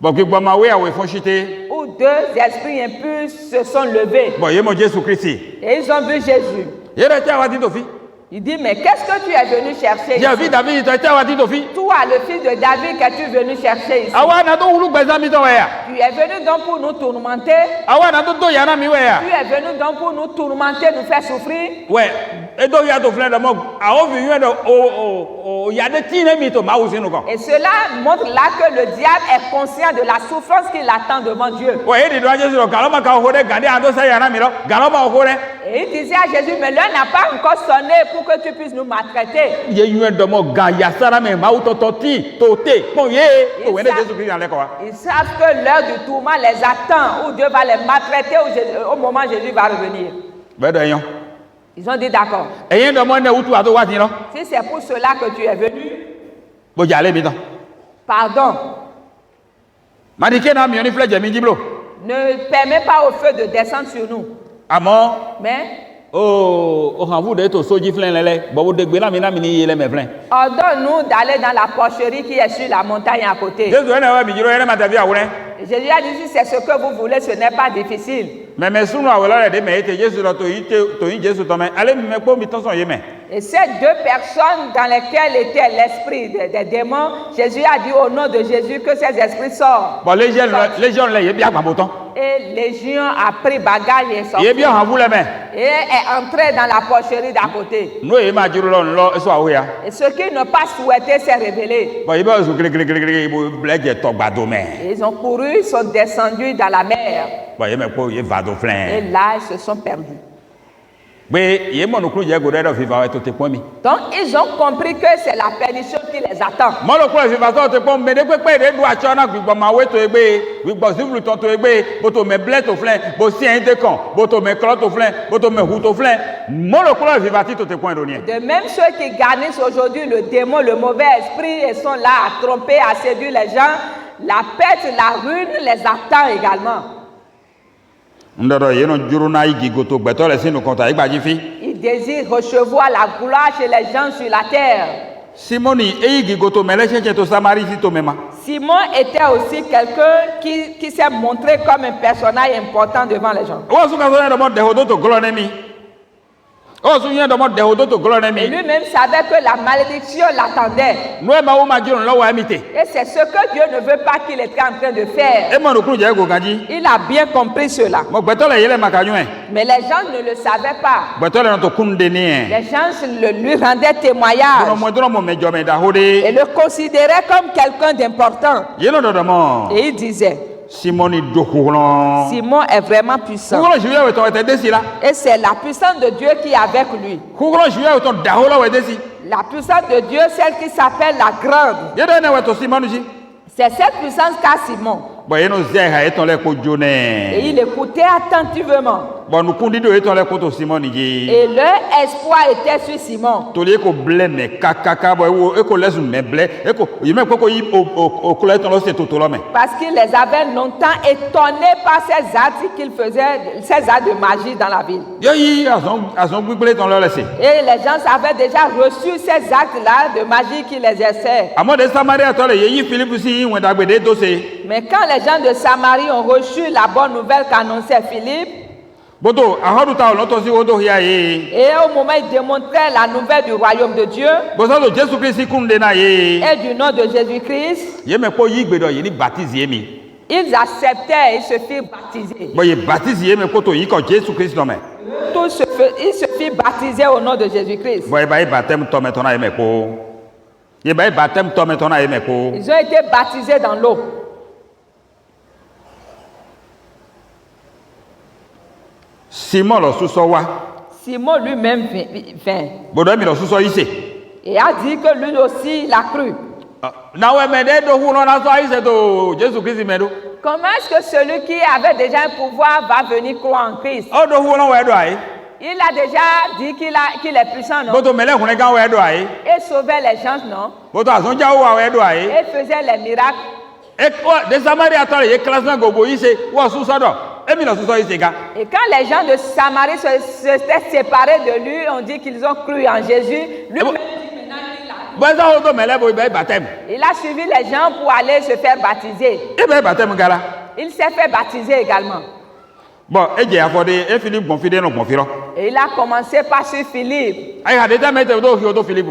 Bon gbigbo ma we awe fon chite. où deux esprits impurs se sont levés Bon ye mo Jésus Christ. et ils ont vu Jésus. Yere te wa ti to fi. Il dit, mais qu'est-ce que tu es venu chercher Je ici? vi David to te wa ti to fi. Toi, le fils de David, qu'es-tu venu chercher ici? Awa na to wulu gbeza mi to we ya. Tu es venu donc pour nous tourmenter. Awa na to ya na mi we ya. Tu es venu donc pour nous tourmenter, nous faire souffrir. Ouais, et donc il y a to flen de mo a o vi yuen de o ya de tine mi to ma wo sinu ko. Et cela montre là que le diable est conscient de la souffrance qu'il attend devant Dieu. Ouais, e di do Jésus galo ma ka ho de gade ando sa ya na mi lo. Galo ma ho de. Et il disait à Jésus, mais l'heure n'a pas encore sonné pour que tu puisses nous maltraiter. Ye yuen de mo ga ya sara me ma wo to ti to te. Bon ye, to wene Jésus Christ en le ko wa. Ils savent que l'heure du tourment les attend, où Dieu va les maltraiter au moment où Jésus va revenir. Be do yon. Ils ont dit d'accord. E yen de mo ne utu ato wa ti lo. Si c'est pour cela que tu es venu, Bo jale mi to. pardon. Ma di ke na mi oni fle je mi jiblo. Ne permets pas au feu de descendre sur nous. Amo Mais o han vu de to soji flen lele. Bo wo de gbe na mi ni yele me flen. ordonne-nous d'aller dans la porcherie qui est sur la montagne à côté. Jésus ene wa bi jiro ene ma ta vi awure. Et Jésus a dit, si c'est ce que vous voulez, ce n'est pas difficile. Mais sunu awela de me ete Jésus lo to yin Jésus to me. Ale me ko mi ton son ye me. Et ces deux personnes dans lesquelles était l'esprit des démons, Jésus a dit au nom de Jésus que ces esprits sortent. Bon légion le ye bi agba boton. Et Légion a pris bagage et est sorti. Ye bi han vu le me. Et est entré dans la porcherie d'à côté. No ye ma jiro lo eso awe ya. Et ce qu'ils n'ont pas souhaité s'est révélé. Bon ye ba so gre bo bleje to gbado me. Et ils ont couru, ils sont descendus dans la mer. Bon ye me ko ye vado Et flen. là, ils se sont perdus. Be ye mo no kru je go de do fifa we to te pon mi. Donc, ils ont compris que c'est la perdition qui les attend. Mo lo kru fifa to te pon me de pe de do acho na gbigbo ma we to egbe, gbigbo sivlu to egbe, bo to me ble to flen, bo si en de kan, bo to me kro to flen, bo to me hu to flen. Mo lo kru fifa ti to te pon do ni. De même, ceux qui garnissent aujourd'hui le démon, le mauvais esprit, et sont là à tromper, à séduire les gens, la perte, la ruine les attend également. Ndodo ye no juru na igi goto gbeto le sinu konta igba ji fi. Ils désirent recevoir la gloire chez les gens sur la terre. Simoni e igi goto mele cheche to Samari si to mema. Simon était aussi quelqu'un qui s'est montré comme un personnage important devant les gens. O su ka so ne mo de hodo to glo ne mi. O su yen do mo de hodo to glo ne Et mi. lui-même savait que la malédiction l'attendait. No e ma wo ma jiro lo wa mi te. Et c'est ce que Dieu ne veut pas qu'il était en train de faire. E mo no kru je go ganji. Il a bien compris cela. Mo gbeto le yele makanyu e. Mais les gens ne le savaient pas. Gbeto le no to kunde ni e. Les gens lui rendaient No témoignage mo do mo mejo me da et hode. le considéraient comme quelqu'un d'important. Ye no do mo. Et il disait, Simoni do kuron. Simon est vraiment puissant. Kuron juye we to ete desi la. Et c'est la puissance de Dieu qui est avec lui. Kuron juye we to da hola we desi. La puissance de Dieu, celle qui s'appelle la grande. Ye do ne we to Simoni ji. C'est cette puissance qu'a Simon. Bon ye no ze ha eton le ko Et jone. il écoutait attentivement. Bon nu kundi do eton le ko to Simoni ji. Et leur espoir était sur Simon. To le ko ble me kakaka bo wo e ko lesu me ble e ko yi me ko yi o ko le ton lo se to lo me. Parce qu'il les avait longtemps étonnés par ces actes qu'il faisait, ces actes de magie dans la ville. Yo yi azon gbigbele ton lo lese. Et les gens avaient déjà reçu ces actes-là de magie qu'il exerçait. Amo de Samaria to le yi Philippe si wen dagbede do se. Mais quand les gens de Samarie ont reçu la bonne nouvelle qu'annonçait Philippe, Bodo ahodu ta lo to si wo do hia ye. et au moment où il démontrait la nouvelle du royaume de Dieu Bo so lo Jesu Christ kunde na ye. et du nom de Jésus-Christ, Ye me ko yi gbedo yi ni baptise ye mi. Ils acceptaient et ils se firent baptiser. Bon, il baptise yé me koto yi ko Jésus Christ non mais. Tous ils se firent baptiser au nom de Jésus-Christ. Bon, il va baptême toi maintenant yé me ko. Il va baptême toi maintenant yé me ko. Ils ont été baptisés dans l'eau. Simon lo susowa. Simon lui-même vint Bodo mi lo suso ici. et a dit que lui aussi il a cru. Na we me de do hu no na so ici to Jésus Christ me do. Comment est-ce que celui qui avait déjà un pouvoir va venir croire en Christ? O do hu no we do ai. Il a déjà dit qu'il est puissant, non? Boto mele hune ga we do ai. Et sauvait les gens, non? Boto azon ja wa we do ai. Et faisait les miracles. E ko de Samaria to ye classement gogo ici. Wo suso do. E mi lo suso ici ga. Et quand les gens de Samarie s'étaient séparés de lui, on dit qu'ils ont cru en Jésus. Lui-même dit maintenant qu'il a. Bon ça o do mele bo be baptême. Il a suivi les gens pour aller se faire baptiser. E be baptême gala. Il s'est fait baptiser également. Bon, e je afode e Philippe confide no confiro. Et il a commencé par sur Philippe. Ai ha de ta mete do Philippe.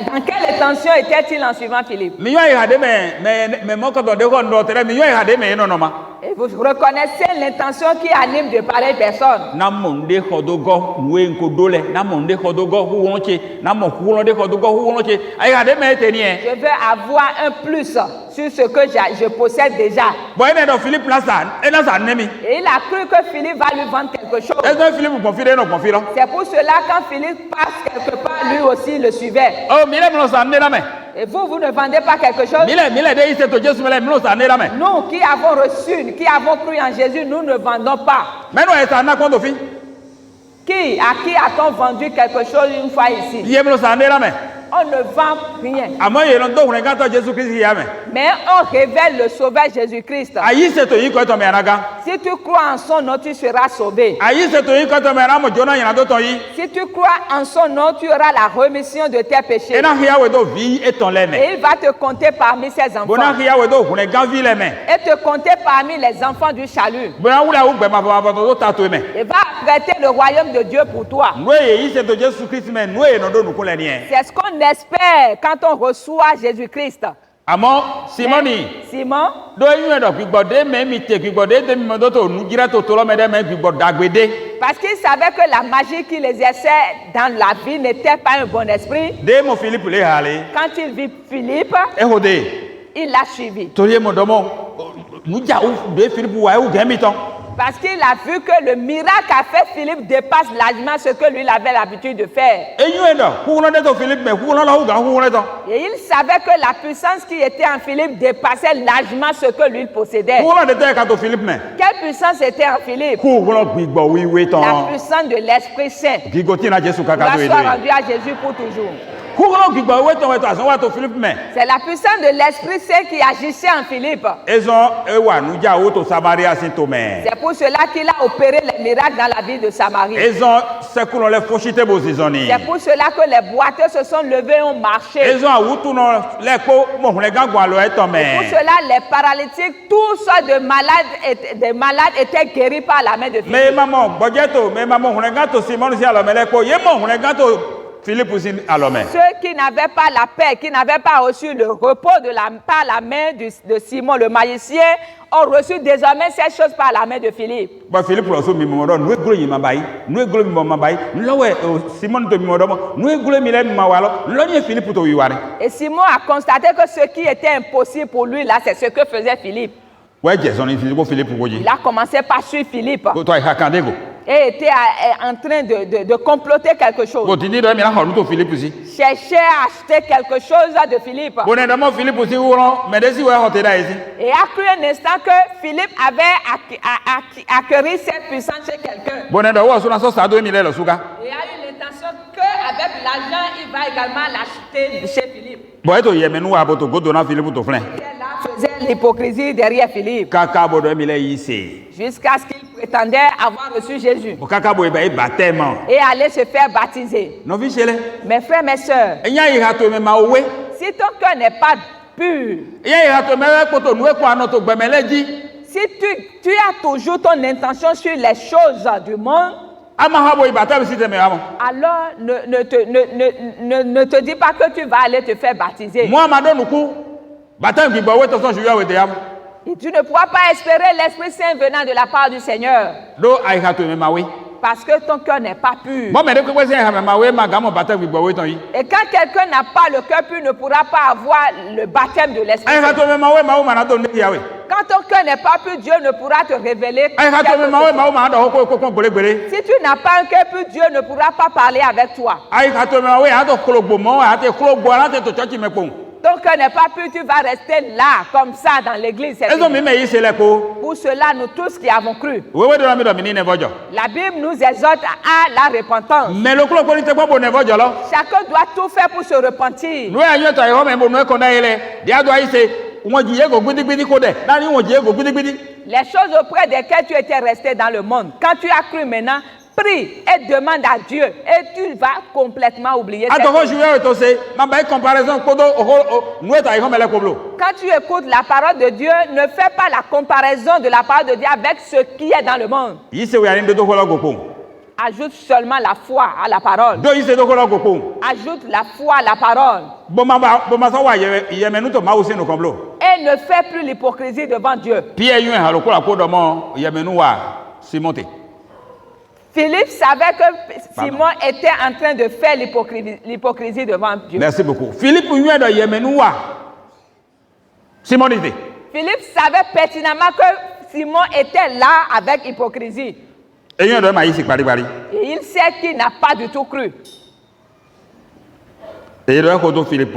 Dans quelle intention était-il en suivant Philippe? Mi yo ai ha de me mo ko do de ko ndo tere mi yo ai ha de me no no ma. Et vous reconnaissez l'intention qui anime de pareilles personnes. Na monde khodogo nuwe nkodole na monde khodogo hu wonche na mo hu de khodogo hu wonche ai ha de me teni e. Je veux avoir un plus sur ce que je possède déjà. Bon ene do Philippe là ça et na ça nemi. Et il a cru que Philippe va lui vendre quelque chose. Est-ce que Philippe confide no confiro? C'est pour cela quand Philippe passe quelque part, lui aussi le suivait. Oh mile me ça ne la me. Et vous ne vendez pas quelque chose? Mile de ici to Jésus me ça ne la me. Nous qui avons reçu, qui avons cru en Jésus, nous ne vendons pas. Mais non ça na kondo fi. À qui a-t-on vendu quelque chose une fois ici? Yé me ça ne la me. On ne vend rien. Amo ye non do hune ga to Jésus Christ ya me. Mais on révèle le Sauveur Jésus-Christ. Ayi se to yi ko to me anaga. Si tu crois en son nom, tu seras sauvé. Ayi se to yi ko to me na mo jona yana do to yi. Si tu crois en son nom, tu auras la rémission de tes péchés. E na hia we do vi et ton le me. Et il va te compter parmi ses enfants. Bona hia we do hune ga vi le me. Et te compter parmi les enfants du chalut. Bona wula u gbe ma fa do ta to me. Il va prêter le royaume de Dieu pour toi. Noye yi se to Jésus Christ me noye no do nukun le ni e. C'est ce qu'on espère quand on reçoit Jésus-Christ. Amo Simoni Simon, do yin do gbigbode me mi te gbigbode de mi mo do to nu gira to lo me de me gbigbo dagbede. parce qu'il savait que la magie qu'il exerçait dans la vie n'était pas un bon esprit. De mo Philippe le hale. Quand il vit Philippe, E hode. il l'a suivi. Tori mo do mo nu ja u de Philippe wa u gemi ton. Parce qu'il a vu que le miracle qu'a fait Philippe dépasse largement ce que lui il avait l'habitude de faire. E yin do hu no de to Philippe me hu no la hu ga hu no to. Et il savait que la puissance qui était en Philippe dépassait largement ce que lui il possédait. Hu no de te ka to Philippe me. Quelle puissance était en Philippe? Hu no gbigbo wi we ton. La puissance de l'Esprit Saint. Gigoti na Jésus kaka do Gloire e. soit rendue à Jésus pour toujours. Hu no gbigbo we to aso wa to Philippe me. C'est la puissance de l'Esprit Saint qui agissait en Philippe. Ezon e wa nu ja o to Samaria sin to me. C'est pour cela qu'il a opéré les miracles dans la ville de Samarie. Ezon se ku no le foshite bo zizoni. C'est pour cela que les boiteux se sont levés et ont marché. Ezon awutu no le ko mo hun le ga gwa lo e to me. Pour cela, les paralytiques, tous sortes de malades étaient guéris par la main de Philippe. Me maman bojeto me maman hun le ga to Simon si alo me le ko ye mo hun le ga to Philippe si alo me. Ceux qui n'avaient pas la paix, qui n'avaient pas reçu le repos par la main de Simon le magicien, ont reçu désormais ces choses par la main de Philippe. Ba Philippe lo so mi mo do nu egro yin ma bai nu egro mi mo ma bai lo we Simon to mi mo do mo nu egro mi le ma wa lo lo ni Philippe to wi ware. Et Simon a constaté que ce qui était impossible pour lui là, c'est ce que faisait Philippe. Ouais Jason ni Philippe goji. Il a commencé par suivre Philippe Ko to ai hakande go. et était en train de comploter quelque chose. Ko tini do mi na ho nu to Philippe si. Cherchait à acheter quelque chose de Philippe. Bon na mo Philippe si woro me de si we hote da isi. Et a cru un instant que Philippe avait acquéri cette puissance chez quelqu'un. Bon na do wo so na so sa do mi le lo suga. Et a eu l'intention qu'avec l'argent, il va également l'acheter chez Philippe. Bon eto ye me nu wa bo to go do na Philippe to flen. Elle faisait l'hypocrisie derrière Philippe. Kaka bo do mi le isi. Jusqu'à ce qu'il prétendait avoir reçu Jésus. Bo kaka bo e ba baptême. Et aller se faire baptiser. No vi chele. Mes frères, mes sœurs, Enya yi ha to me ma owe. si ton cœur n'est pas pur, Enya yi ha to me we ko to nu e ko ano to gbe me le ji. si tu as toujours ton intention sur les choses du monde, Ama ha bo baptême si te me amo. alors ne te dis pas que tu vas aller te faire baptiser. Moi ma do nu ku. Baptême qui boit ton juillet ou diable. Et tu ne pourras pas espérer l'Esprit Saint venant de la part du Seigneur. Do ai ha to me mawe. Parce que ton cœur n'est pas pur. Bon mais de quoi c'est ha me mawe ma gamo baptême qui boit ton yi. Et quand quelqu'un n'a pas le cœur pur, ne pourra pas avoir le baptême de l'Esprit Ai ha Saint. to me mawe ma o mana to ne yawe. Quand ton cœur n'est pas pur, Dieu ne pourra te révéler. Ai ha to me mawe ma o ma do ko gbere gbere. Si tu n'as pas un cœur pur, Dieu ne pourra pas parler avec toi. Ai ha to me mawe ha to klogbo mo ha te klogbo ha te to church me pon. Ton cœur n'est pas pur, tu vas rester là, comme ça, dans l'église. Ezo mi me yi se le ko. Pour cela, nous tous qui avons cru, Wewe do mi do mi ni ne vojo. la Bible nous exhorte à la repentance. Mais le klo ko ni te gbo ne vojo lo. Chacun doit tout faire pour se repentir. No ya nyo to ho me mo no ko na ile. Dia do ai se won ji ye go gbidigbidi ko de. Na ni won ji ye go gbidigbidi. Les choses auprès desquelles tu étais resté dans le monde, quand tu as cru maintenant, prie et demande à Dieu et tu vas complètement oublier cette Atoko chose. juillet to se ma ba comparaison ko do no ta ho me le ko blo. Quand tu écoutes la parole de Dieu, ne fais pas la comparaison de la parole de Dieu avec ce qui est dans le monde. Yi se we ya ni do ko lo go pon. Ajoute seulement la foi à la parole. Do yi se do ko lo go pon. Ajoute la foi à la parole. Bo ma so wa ye me nu to ma wo se no kon blo. Et ne fais plus l'hypocrisie devant Dieu. Pierre yun ha lo ko la ko do mo ye me nu wa Simonte. Philippe savait que Simon était en train de faire l'hypocrisie devant Dieu. Merci beaucoup. Philippe yun do ye me nu wa Simonite. Philippe savait pertinemment que Simon était là avec hypocrisie. Et yun do ma yi si pari pari. Et il sait qu'il n'a pas du tout cru. Et do ko do Philippe.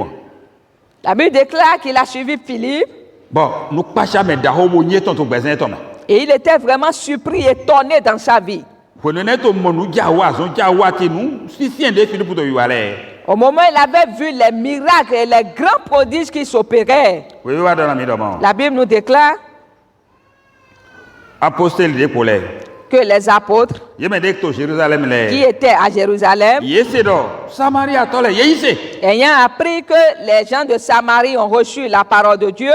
La Bible déclare qu'il a suivi Philippe. Bon, nous pas jamais da ho mo nye ton to gbezen to ma. Et il était vraiment surpris, étonné dans sa vie. Prenez to mo nu ja wa ti nu si de Philippe to yuale. Au moment où il avait vu les miracles et les grands prodiges qui s'opéraient, Oui wa do na mi do mo. la Bible nous déclare Apostle de Paul. que les apôtres Ye me de to Jérusalem le. qui étaient à Jérusalem, Yese do Samaria to le yese. ayant appris que les gens de Samarie ont reçu la parole de Dieu,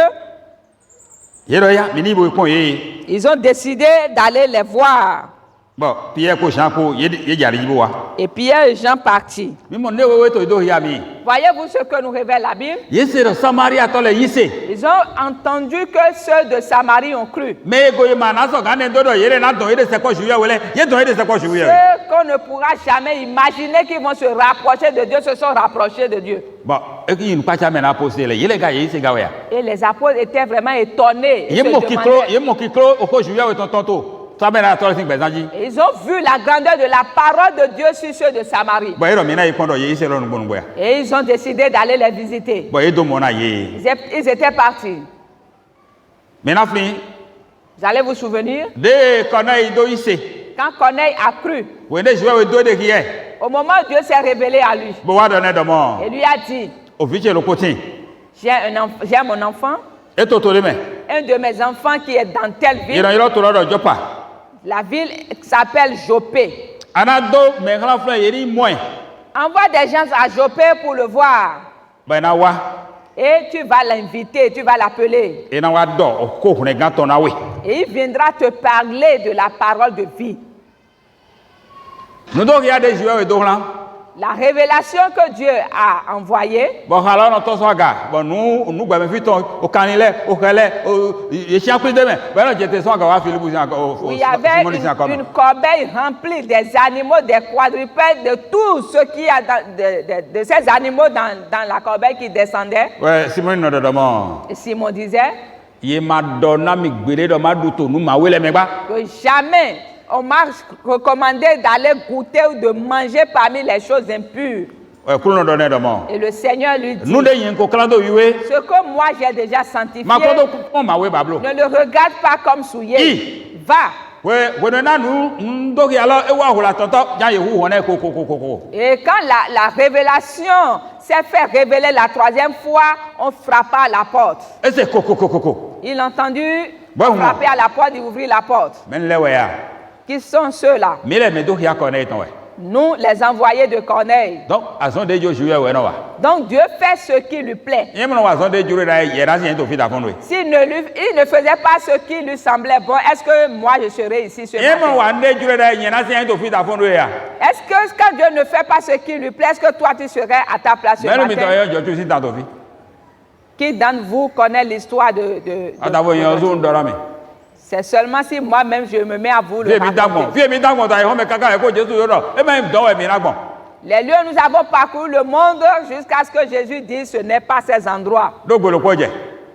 Ye do ya mini bo pon ye. ils ont décidé d'aller les voir. Bon, Pierre ko Jean ko ye jari bo wa. Et Pierre et Jean partis. Mi mo ne we to do ya mi. Voyez-vous ce que nous révèle la Bible? Yese do Samaria to le yese. Ils ont entendu que ceux de Samarie ont cru. Me go ye mana so gane do yere na do yere se ko juye wele. Ye do yere se ko juye. Ceux qu'on ne pourra jamais imaginer qu'ils vont se rapprocher de Dieu se sont rapprochés de Dieu. Bon, e ki yin pa cha me na apostle ye le ga yese ga we ya. Et les apôtres étaient vraiment étonnés. Et Ye mo ki kro, demandaient- ye mo ki kro o ko juye we ton tonto. Ça me na to sin gbezanji. Et ils ont vu la grandeur de la parole de Dieu sur ceux de Samarie. Bon, ero mi na ikondo ye ise ro nu gbonu boya. Et ils ont décidé d'aller les visiter. Bon, e do mo na ye. Ils étaient partis. Me na fli Vous allez vous souvenir, de kona do ise. quand Corneille a cru, We ne juye we do de kiye. au moment où Dieu s'est révélé à lui, Bo wa do ne do mo. et lui a dit, Officier lo kotin. j'ai mon enfant, E to to le me. un de mes enfants qui est dans telle ville. Iro to ro do jopa. La ville s'appelle Jopé. Ana do me gran flan yeri moins. Envoie des gens à Jopé pour le voir. Ba na wa. Et tu vas l'inviter, tu vas l'appeler. E na wa do o ko hune gan to na we. Et il viendra te parler de la parole de vie. Nu do ya de juye we do hlan. La révélation que Dieu a envoyée, Bon hala no to so ga. Bon nu gba me fi ton o kanile o kele o ye sia pri de me. Ba no jete so ga wa Philippe Jean où il y avait une corbeille remplie des animaux, des quadrupèdes, de tout ce qu'il y a de ces animaux dans la corbeille qui descendait. Ouais, Simon no do mo. Et Simon disait Ye ma do na mi gbere do ma du to nu ma wele me gba. que jamais on m'a recommandé d'aller goûter ou de manger parmi les choses impures. Ouais, kuro no do ne do mo. Et le Seigneur lui dit, Nu de yin ko klando yiwe. ce que moi j'ai déjà sanctifié, Ma ko do ko ma we bablo. ne le regarde pas comme souillé. Va. We na nu ndo ki alo e wa hula tonto jan ye hu hone ko. Et quand la révélation s'est fait révéler la troisième fois, on frappa à la porte. E se ko. Il a entendu Bon, frapper à la porte, il ouvrit la porte. Men le we ya. Qui sont ceux-là? Mi le me do ya ko ne ton we. Nous, les envoyés de Corneille. Donc azon de jo juye we no wa. Donc Dieu fait ce qui lui plaît. Ye mo wa azon de jure da ye da sin to fi da fon we. Il ne faisait pas ce qui lui semblait bon, est-ce que moi je serai ici ce Ye mo matin? wa de jure da ye na sin to fi da fon we ya. Est-ce que quand Dieu ne fait pas ce qui lui plaît, est-ce que toi tu serais à ta place ce Men mi to matin? yo jo tu sin ta to fi. Qui d'entre vous connaît l'histoire de Adavo yon zo ndora mi. C'est seulement si moi-même je me mets à vous le Vie mi dagbo. raconter. Vie mi dagbo ta ho me kaka e ko Jésus yo do. E ma do e mi nagbon. Les lieux nous avons parcouru le monde jusqu'à ce que Jésus dise ce n'est pas ces endroits. Do gbo lo ko je.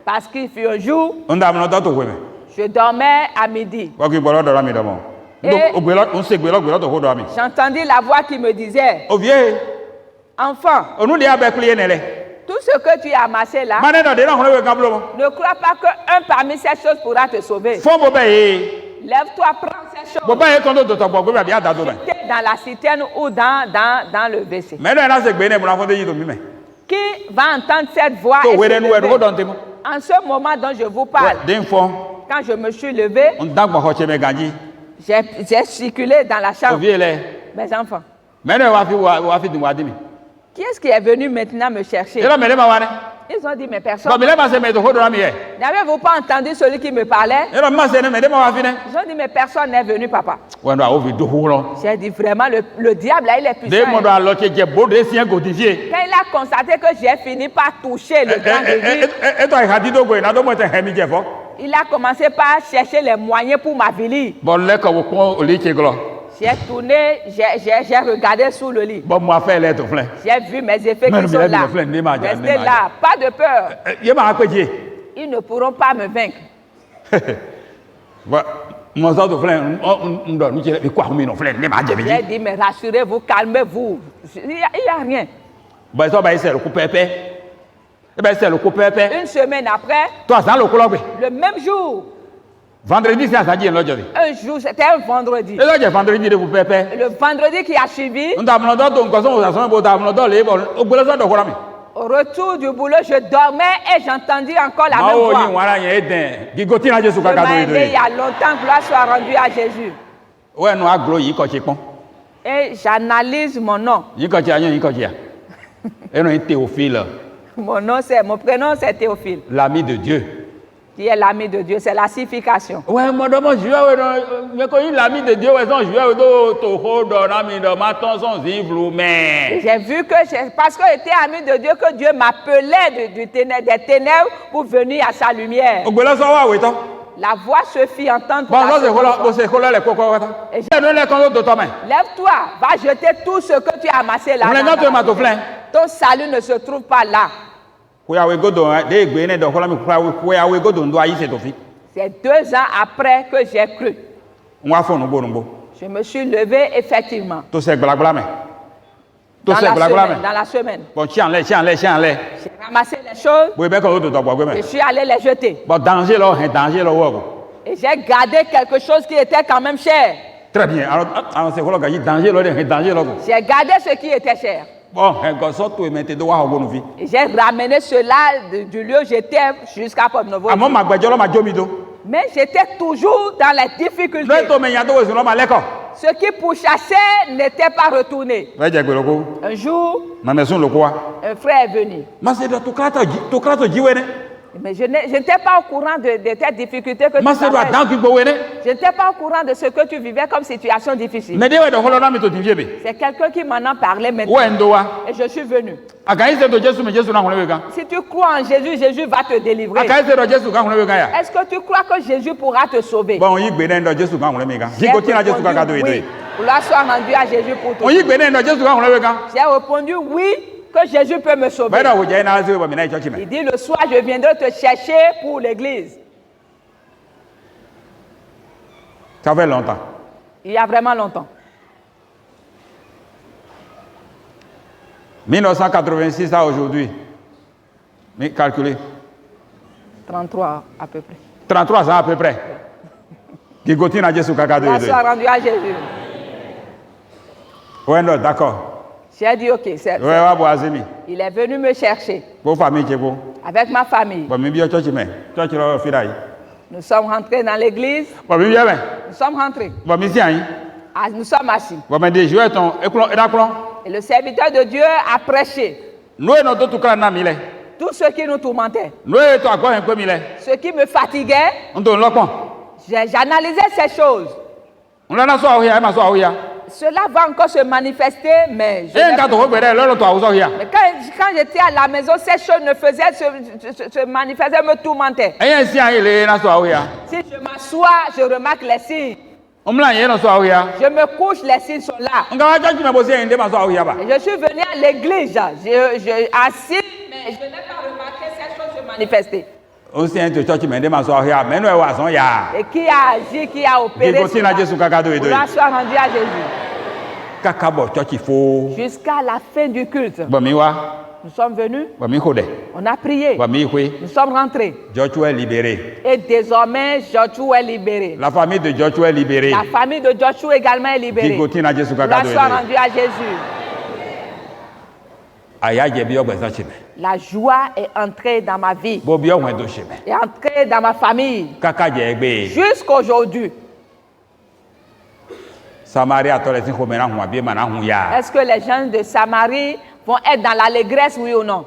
Parce qu'il fut un jour, Onda mo do to we me. je dormais à midi. Wa ki gboro do ra mi do mo. Ndo ogbelo on se gbelo gbelo to ho do mi. J'entendis la voix qui me disait, O vie. enfant, Onu dia be kli ne le. tout ce que tu as amassé là, Mane do de na ho we gablo mo. ne crois pas qu'un parmi ces choses pourra te sauver. Fo bo be yi. Lève-toi, prends ces choses. Bo ba e kon do to to gbo be bi ada do me. T'es dans la citerne ou dans le WC. Me do na se gbe ne mo na fo de yi to mi me. Qui va entendre cette voix To et we se de nu we lever? do don te mo. En ce moment dont je vous parle, Den fo. quand je me suis levé, On dagbo ho che me ganji. j'ai circulé dans la O chambre. vie le. Mes enfants, Me do wa fi dun wa di mi. qui est-ce qui est venu maintenant me chercher? E lo me le ma wa ne. Ils ont dit, mais Bo personne. mi le ma se me to ho do ra mi e. N'avez-vous pas entendu celui qui me parlait? E lo ma se ne me de ma wa fi ne. Ils ont dit, mais personne n'est venu, papa. Wa ndo a o vi do ho lo. J'ai dit, vraiment, le diable, là, il est De puissant. mo do a lo che je bo de si en godifie. Quand il a constaté que j'ai fini par toucher le grand Jésus, E to ha di do go na do mo te he mi je fo. il a commencé par chercher les moyens pour m'avilir. Bo le ko wo pon o li che glo. J'ai tourné, j'ai regardé sous le lit. Bo mo afa le to flen. J'ai vu mes effets Mais qui le sont milagre là. de Fleur, n'est pas- n'est Restez pas- là, pas de peur. Ye ma pe je. Ils ne pourront pas me vaincre. Wa mo so to flen ndo nu che bi kwa mi no flen ne ma je bi. J'ai dit, mais rassurez-vous, calmez-vous. Il n'y a rien. Ba so ba ise lo ku pepe. E ba ise lo ku pepe. Une semaine après, To asan lo ku lo gbe. le même jour, Vendredi si asan ji en lo jori. un jour, c'était un vendredi. E lo je vendredi de ku pepe. Le vendredi qui a suivi, Nda mo do to nko so o asan bo ta mo do le bo o gbe lo so do ko ra mi. au retour du boulot, je dormais et j'entendis encore la Ma même o yin voix. wara yen den. Gigoti na Jesu Je ka ka do m'ai aidé il y ide. a longtemps, gloire soit rendue à Jésus. O enu aglo yi ko che pon. Et j'analyse mon nom. Yi ko che ayan yi ko che. Eno yi Théophile, Mon prénom, c'est Théophile, l'ami de Dieu. qui est l'ami de Dieu. C'est la signification. Ouais, moi de moi jouer mais quand il l'ami de Dieu ouais son jouer do to ho do na mi do ma ton son zivlu Et mais. j'ai vu que, parce que j'étais ami de Dieu, que Dieu m'appelait des ténèbres pour venir à sa lumière. O gbe lo so wa we to. La voix se fit entendre. Bon la so se seconde ko lo fois. bo se ko lo le koko wa ta. Et Je ne le kon do to me. Lève-toi, va jeter tout ce que tu as amassé là. On le dans note ma la- to flen. Ton salut ne se trouve pas là. Ko ya we godo de gbe ne do ko la mi ko ya we godo ndo ayi se to fi. C'est 2 ans après que j'ai cru. Wa fo no gbo. Je me suis levé effectivement. To se gbala gbala me. To Dans se la gbala gbala semaine. me. Dans la semaine. Bon chi an le. J'ai ramassé les choses, Bo be ko do to gbo je me. suis allé les jeter. Bon danger lo wo. Et j'ai gardé quelque chose qui était quand même cher. Très bien. Alors c'est ko lo ga yi danger lo. J'ai gardé ce qui était cher. Bon, go so to me te do wa ho go no fi. Et j'ai ramené cela du lieu où j'étais jusqu'à Porte Novo. Amo ma gbejo lo ma jo mi do. Mais j'étais toujours dans les difficultés. Le to me yan to we so lo ma leko. Ce qui pourchassait n'était pas retourné. Ve je gbe lo ko. Un jour, Na me sun lo ko wa. un frère est venu. Ma se do to krato jiwe ne. Mais je n'étais pas au courant de tes difficultés que Ma tu se do traverses. adan ki gbo we ne. Je n'étais pas au courant de ce que tu vivais comme situation difficile. Me de we do holo na mi to tin be. C'est quelqu'un qui m'en a parlé maintenant. We ndo wa. Et je suis venu. Aka yi se do Jesu me Jesu na holo we kan. Si tu crois en Jésus, Jésus va te délivrer. Aka yi se do Jesu kan holo we kan ya. Est-ce que tu crois que Jésus pourra te sauver? Bon yi gbe ne ndo Jesu kan holo me kan. J'ai Ji ko ti na Jesu ka ka do répondu ide. oui. Gloire soit rendue à Jésus pour On tout. yi gbe ne ndo Jesu kan holo we kan. J'ai répondu oui, que Jésus peut me sauver. Ba da wo je na se bo mi na church me. Il dit, le soir, je viendrai te chercher pour l'église. Ça fait longtemps. Il y a vraiment longtemps. 1986 à aujourd'hui. Mais calculez. 33 à peu près. 33 ans à peu près. Qui continue à Jésus ka ka do Gloire ide. soit rendue à Jésus. Ouais non, d'accord. J'ai dit, ok, Ouais wa bo azimi. il est venu me chercher Bo famille che bo. avec ma famille. Bon mi bi church me. Church lo fi dai. Nous sommes rentrés dans l'église. Bon mi bi me. Nous sommes rentrés. Bon mi si an. Ah, nous sommes assis. Bon me de jouer ton ekulon edakulon. Et le serviteur de Dieu a prêché No no to tukra na mi le. tout ce qui nous tourmentait. No to agbo hen pe mi le. Ce qui me fatiguait, Ndo nlopon. j'analysais ces choses. Nla na so ahia, ma so ahia. Cela va encore se manifester, mais E nka to ho gbere lo to awuso hia. mais quand quand j'étais à la maison, ces choses ne faisaient, se manifestaient, me tourmentaient. Eyen si an ile na so awia. Si je m'assois, je remarque les signes. Omla yen na so awia. Je me couche, les signes sont là. Nga wa church me bo se ende ma so awia ba. Et je suis venu à l'église, je assis, mais je n'ai pas remarqué ces choses se manifester. O se ente church me ende ma so awia, me no e wa son ya. Et qui a agi, qui a opéré. Qui continue à Jésus kaka do edo. Gloire soit rendue à Jésus. Kaka bo church fo. Jusqu'à la fin du culte. Bo mi wa. Nous sommes venus, Bo mi khode. on a prié, Bo mi khwe. nous sommes rentrés. Joshua est libéré. Et désormais, Joshua est libéré. La famille de Joshua est libérée. La famille de Joshua également est libérée. Qui continue à Jésus kaka Gloire do soit edo. rendue à Jésus. Aya je bi ogbe san chime. La joie est entrée dans ma vie, Bo bi ogwen do chime. est entrée dans ma famille Kaka je egbe. jusqu'aujourd'hui. Samaria to le sin ko me na hu abi ma na hu ya. Est-ce que les gens de Samarie vont être dans l'allégresse, oui ou non?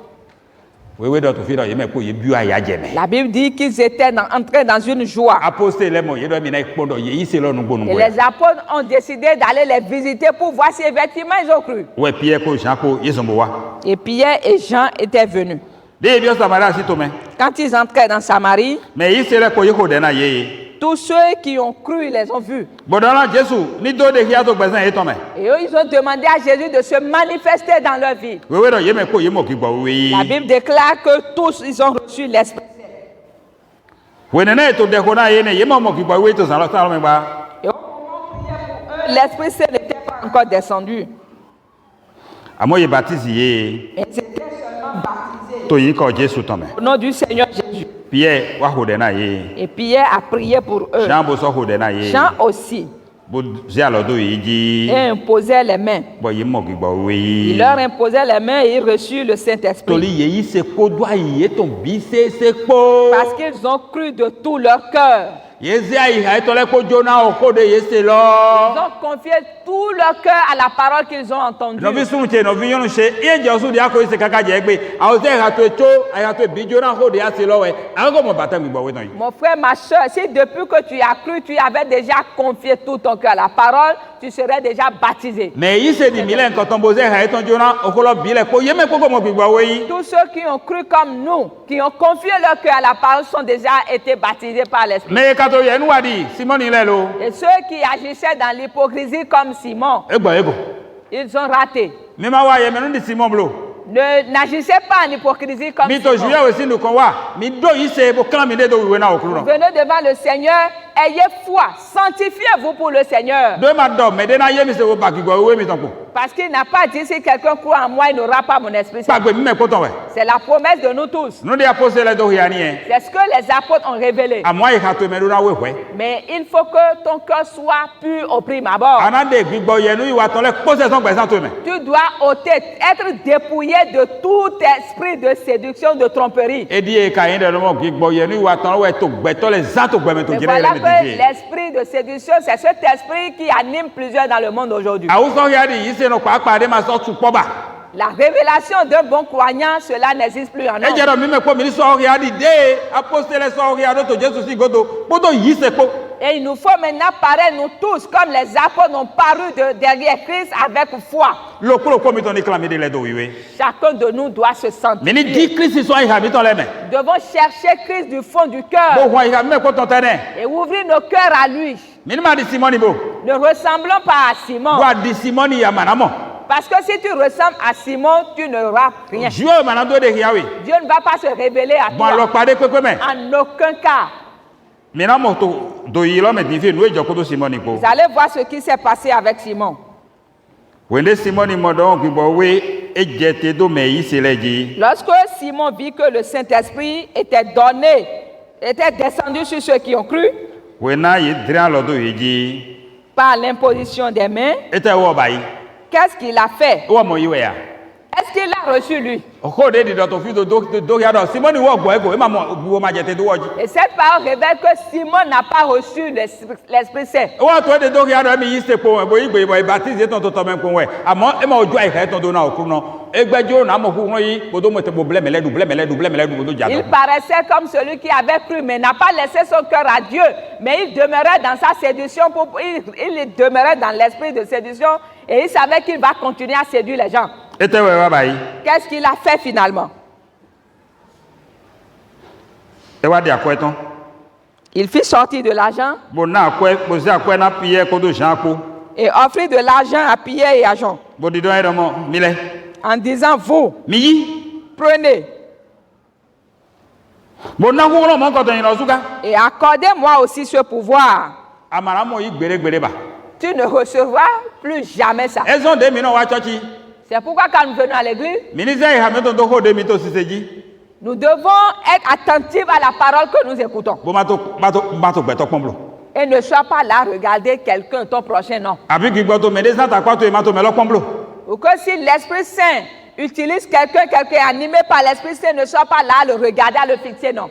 Wewe do to fi do ye me ko ye bi aya je me. La Bible dit qu'ils étaient entrés dans une joie. Apostle le mo ye do mi na ikpo do ye ise lo nu gbonu Et bo. les apôtres ont décidé d'aller les visiter pour voir si effectivement ils ont cru. We Pierre ko Jean ko yeso mo wa. Et Pierre et Jean étaient venus. De bi o Samaria si to me. Quand ils entraient dans Samarie, Mais ise le ko ye ko de na ye. tous ceux qui ont cru, ils les ont vus. Bodana Jésus ni do de hia to gbesan e to me. Et eux, ils ont demandé à Jésus de se manifester dans leur vie. Wewe do ye me ko ye mo ki gbo we. La Bible déclare que tous, ils ont reçu l'Esprit. We nene to de ko na ye ne ye mo ki gbo we to san lo me ba. Et au moment où on priait pour eux, l'Esprit Saint n'était pas encore descendu. Amo ye baptise ye. Mais c'était seulement baptisé To yi ko Jésus to me. au nom du Seigneur Jésus. Pierre wa ho de na ye. Et Pierre a prié pour eux. Jean bo so ho de na ye. Jean aussi. Bo zia lo do yi ji. Et imposait les mains. Bo ye mo ki gbo we. Il leur imposait les mains et ils reçurent le Toli Saint-Esprit. ye yi se ko do ayi ton bi se po. Parce qu'ils ont cru de tout leur cœur. Yezi ayi ha to le ko jona o ko de yese lo. Ils ont confié tout leur cœur à la parole qu'ils ont entendue. No vi sunu che no vi yonu she e je osu dia ko ise kaka je gbe. A o se ha to echo, a ha to bi jona ho de ase lo we. A ko mo bata mi gbo we tan yi. Mon frère, ma soeur, si depuis que tu as cru, tu avais déjà confié tout ton cœur à la parole, tu serais déjà baptisé. Mais yi se di mi le nkan ton bo se ha ton jona o ko lo bi le ko ye me ko mo gbo we yi. Tous ceux qui ont cru comme nous, qui ont confié leur cœur à la parole, sont déjà été baptisés par l'Esprit. Mais kato ye nu wadi Simon ile lo. Et ceux qui agissaient dans l'hypocrisie comme Simon, Ego. ils ont raté. Mi ma wa ye me nu di Simon blo. N'agissez pas en hypocrisie comme Mi to Simon. juya we sinu kon wa. Mi do yi se bo kan mi de do we na okru no. Venez devant le Seigneur, ayez foi, sanctifiez-vous pour le Seigneur. Do ma do me de na ye mi se wo ba ki gbo we mi ton ko. Parce qu'il n'a pas dit si quelqu'un croit en moi, il n'aura pas mon esprit. Pa gbe mi me ko ton we. C'est la promesse de nous tous. Nu di apostle do ya ni e. C'est ce que les apôtres ont révélé. Amo yi ha to me do na we we. Mais il faut que ton cœur soit pur au prime abord. Anade gbigbo ye nu iwa ton le possession gbesan to me. Tu dois ôter, être dépouillé de tout esprit de séduction, de tromperie. Edi e ka yin de mo gbigbo ye nu iwa ton we to gbe to le za to gbe me to Et jire voilà le que me di. l'esprit de séduction, c'est cet esprit qui anime plusieurs dans le monde aujourd'hui. Awu so ya di yi se no pa pa de ma so tu po ba. La révélation d'un bon croyant, cela n'existe plus en E je nous. do mi me ko mi so ya di de apostle so ya do to Jesus si godo. Poto yi se ko. Et il nous faut maintenant paraître, nous tous, comme les apôtres ont paru derrière Christ avec foi. Lo ko mi ton réclamer de le do wiwe. Chacun de nous doit se sentir. Mais ni di Christ so yi ha mi ton le me. Nous devons chercher Christ du fond du Bo cœur ho yi ha me ko ton tene. et ouvrir nos cœurs à lui. Mi ni ma di Simon bo. Ne ressemblons pas à Simon. Wa di Simon ya manamo. Parce que si tu ressembles à Simon, tu n'auras rien. Juo manado de hiawe. Dieu ne va pas se révéler à Bon lo toi. pade pepe me. En aucun cas. Mina mo to do yi lo me di fe nu e joko to Simon ko. Vous allez voir ce qui s'est passé avec Simon. Wende Simon mo don ki bo we e jete do me yi se leji. Lorsque Simon vit que le Saint-Esprit était donné, était descendu sur ceux qui ont cru, We na yi dran lo do yi. par l'imposition des mains, Ete wo ba yi. qu'est-ce qu'il a fait? Wo mo yi we ya. Est-ce qu'il a reçu lui? Ko de di do to fi do ya do Simon wo gbo e go e ma mo bu wo ma jete do woji. Et cette parole révèle que Simon n'a pas reçu l'Esprit Saint. Wo to de do ya do mi yi se po bo yi gbe bo baptize ton to men ko we. Amo e ma oju ai ka ton do na okru no. Egbejo na mo ku yi bo do mo te problème le du do ja Il do. paraissait comme celui qui avait cru, mais n'a pas laissé son cœur à Dieu. Mais il demeurait dans sa séduction, il demeurait dans l'esprit de séduction et il savait qu'il va continuer à séduire les gens. Qu'est-ce qu'il a fait finalement? Il fit sortir de l'argent et offrit de l'argent à Pierre et à Jean en disant, vous, prenez et accordez-moi aussi ce pouvoir. Tu ne recevras plus jamais ça. C'est pourquoi quand nous venons à l'église, nous devons être attentifs à la parole que nous écoutons. Et ne sois pas là regarder quelqu'un, ton prochain, non. Ou que si l'Esprit Saint utilise quelqu'un qui est animé par l'Esprit Saint, ne sois pas là à le regarder, à le fixer, non.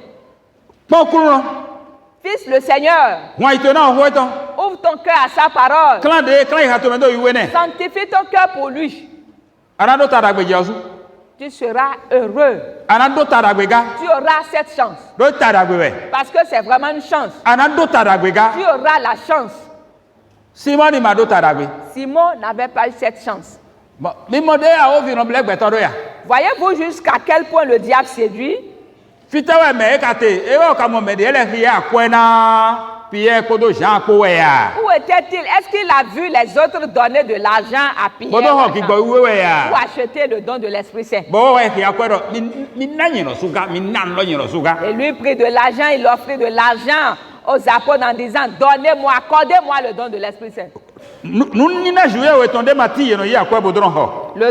Fils le Seigneur, ouvre ton cœur à sa parole. Sanctifie ton cœur pour lui. Tu seras heureux. Tu auras cette chance. Parce que c'est vraiment une chance. Tu auras la chance. Simon n'avait pas eu cette chance. Voyez-vous jusqu'à quel point le diable séduit? Où était-il? Est-ce qu'il a vu les autres donner de l'argent à Pierre ou acheter le don de l'Esprit Saint? Et lui prit de l'argent, il offrit de l'argent aux apôtres en disant, donnez-moi, accordez-moi le don de l'Esprit Saint. Le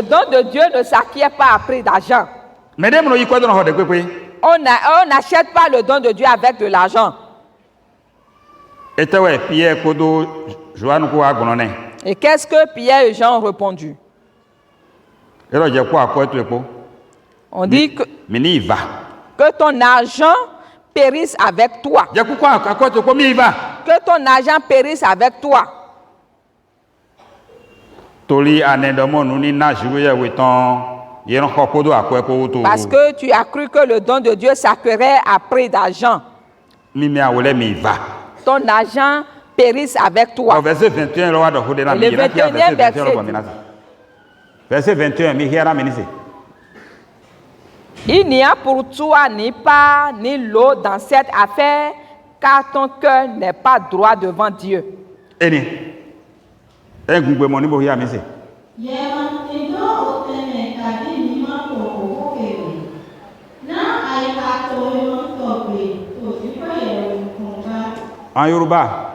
don de Dieu ne s'acquiert pas à prix d'argent. On n'achète pas le don de Dieu avec de l'argent. Et qu'est-ce que Pierre et Jean ont répondu? On dit que ton argent périsse avec toi. Que ton argent périsse avec toi. Parce que tu as cru que le don de Dieu s'acquérait à prix d'argent. Ton argent périsse avec toi. Verset 21, le 21e verset 21, il n'y a pour toi ni part ni lot dans cette affaire, car ton cœur n'est pas droit devant Dieu. En Yoruba.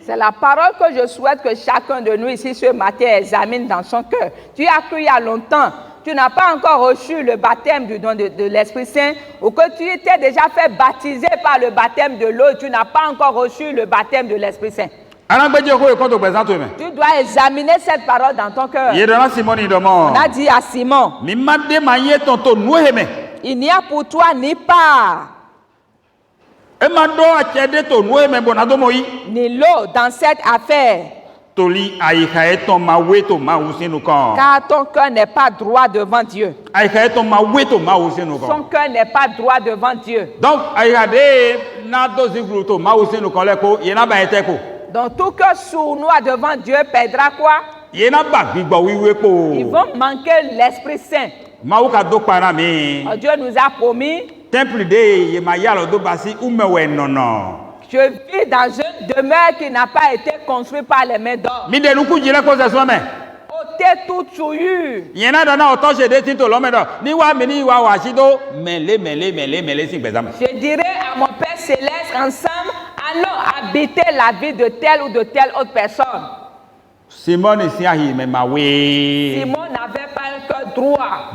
C'est la parole que je souhaite que chacun de nous ici ce matin examine dans son cœur. Tu as cru il y a longtemps, tu n'as pas encore reçu le baptême du don de l'Esprit Saint, ou que tu t'es déjà fait baptiser par le baptême de l'eau, tu n'as pas encore reçu le baptême de l'Esprit Saint. Tu dois examiner cette parole dans ton cœur. On a dit à Simon, il n'y a pour toi ni part ni l'eau dans cette affaire, car ton cœur n'est pas droit devant Dieu. Son cœur n'est pas droit devant Dieu. Donc tout cœur sournois devant Dieu perdra quoi? Ils vont manquer l'Esprit Saint. Dieu nous a promis. Je vis dans une demeure qui n'a pas été construite par les mains d'hommes. Ôtez toute souillure. Je dirais à mon Père Céleste, ensemble, allons habiter la vie de telle ou de telle autre personne. Simon n'avait pas un cœur droit.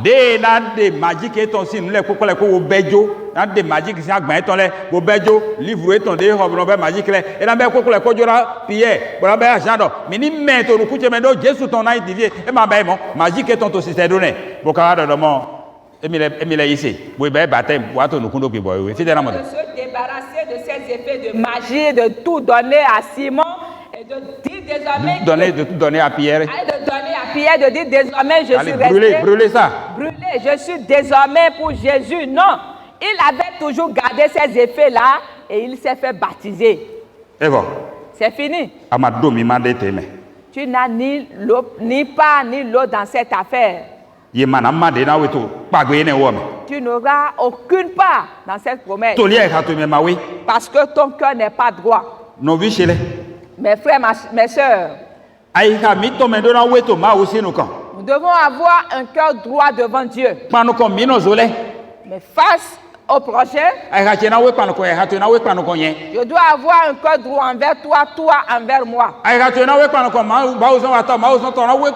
Emile ici. Oui, ben baptême, wato nukundo biboy. Fidèle à moi. De se débarrasser de ces effets de magie, de tout donner à Simon et de dire désormais. De tout donner à Pierre. Et de donner à Pierre, de dire désormais je Allez, suis resté. brûlez ça. Brûlé, je suis désormais pour Jésus. Non, il avait toujours gardé ces effets-là et il s'est fait baptiser. Et bon. C'est fini. Amado mi mande teme. Tu n'as ni part ni l'eau dans cette affaire. Ye mana mande na weto pagbe ne wo me. Tu n'auras aucune part dans cette promesse. Toli e ka to me ma we. Parce que ton cœur n'est pas droit. No vi chele. Mes frères, mes sœurs, Ai ka mi to me do na weto ma o sinu kan. nous devons avoir un cœur droit devant Dieu. Panu ko mi no zole. Mais face au prochain, Ai ka chena we panu ko e ha to na we panu ko yen. je dois avoir un cœur droit envers toi, toi envers moi. Ai ka to na we panu ko ma ba o so wa ta ma o so to na we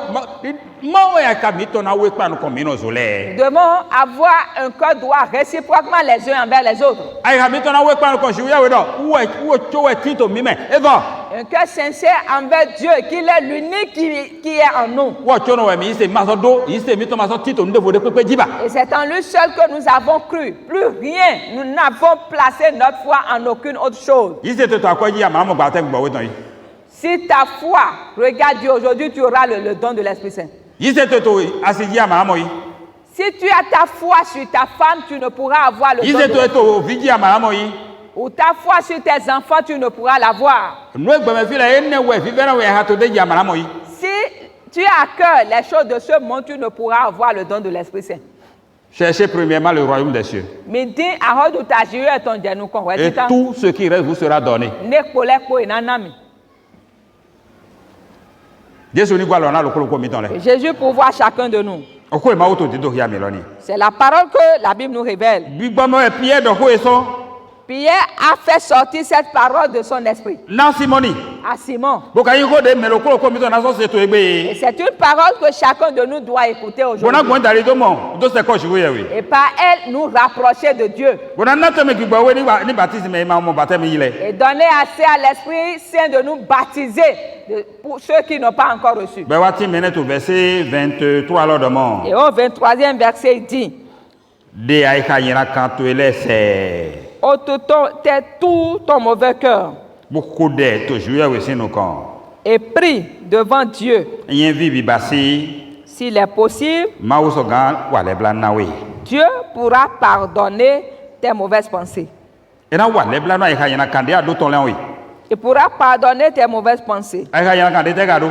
ma we ka mi to na we panu ko mi no zole. Nous devons avoir un cœur droit réciproquement les uns envers les autres. Ai ka mi to na we panu ko shi we we do. Wo cho we ti to mi me. Eva. Un cœur sincère envers Dieu, qu'il est l'unique qui est en nous. Wo cho no we mi se ma so do, yi se mi to ma so ti to ndevo de pepe jiba. Et c'est en lui seul que nous avons cru. Plus rien. Nous n'avons placé notre foi en aucune autre chose. Yi se to akwa ji ama mo gba te gbo we ton yi. Si ta foi, regarde Dieu aujourd'hui, tu auras le don de l'Esprit Saint. Yi se to asiji ama mo yi. Si tu as ta foi sur ta femme, tu ne pourras avoir le don Yi de se l'Esprit Saint. to viji ama mo yi. Ou ta foi sur tes enfants, tu ne pourras l'avoir. No egbe me fi la enne we fi vera we ha to de ji ama mo yi. Si tu as à cœur les choses de ce monde, tu ne pourras avoir le don de l'Esprit Saint. Cherchez premièrement le royaume des cieux. Mais dis à Hod ou ta jure ton genou qu'on va Et dire. tout ce qui reste vous sera donné. Jésus ni gwalo na lo ko mi ton le. Jésus pourvoit chacun de nous. O ko e ma woto ti do ya mi lo ni. C'est la parole que la Bible nous révèle. Bi gbo mo e Pierre do ko eso. Pierre a fait sortir cette parole de son esprit Na Simoni. à Simon. Bo ka yin ko de me lo ko mi ton na so se to Et egbe. c'est une parole que chacun de nous doit écouter Bona aujourd'hui. gbo ndari do mo, do se ko shi we ye we. Et par elle, nous rapprocher de Dieu. Bona na te me gbo we ni baptisme e ma mo baptême yi le. Et donner assez à l'Esprit Saint de nous baptiser pour ceux qui n'ont pas encore reçu. Be wa ti mene to verset 23 lo do mo. Et au 23e verset, il dit, De ai ka yin kan to ele se. ôte tout ton mauvais cœur Beaucoup de to juya we sinu kan. et prie devant Dieu. Yin vi bi basi. S'il est possible, Ma wo so gan wa le bla na we. Dieu pourra pardonner tes mauvaises pensées. Ena wa le bla na ai ka yin kan de ado ton le we. Il pourra pardonner tes mauvaises pensées. Ai ka yin kan de te ga do.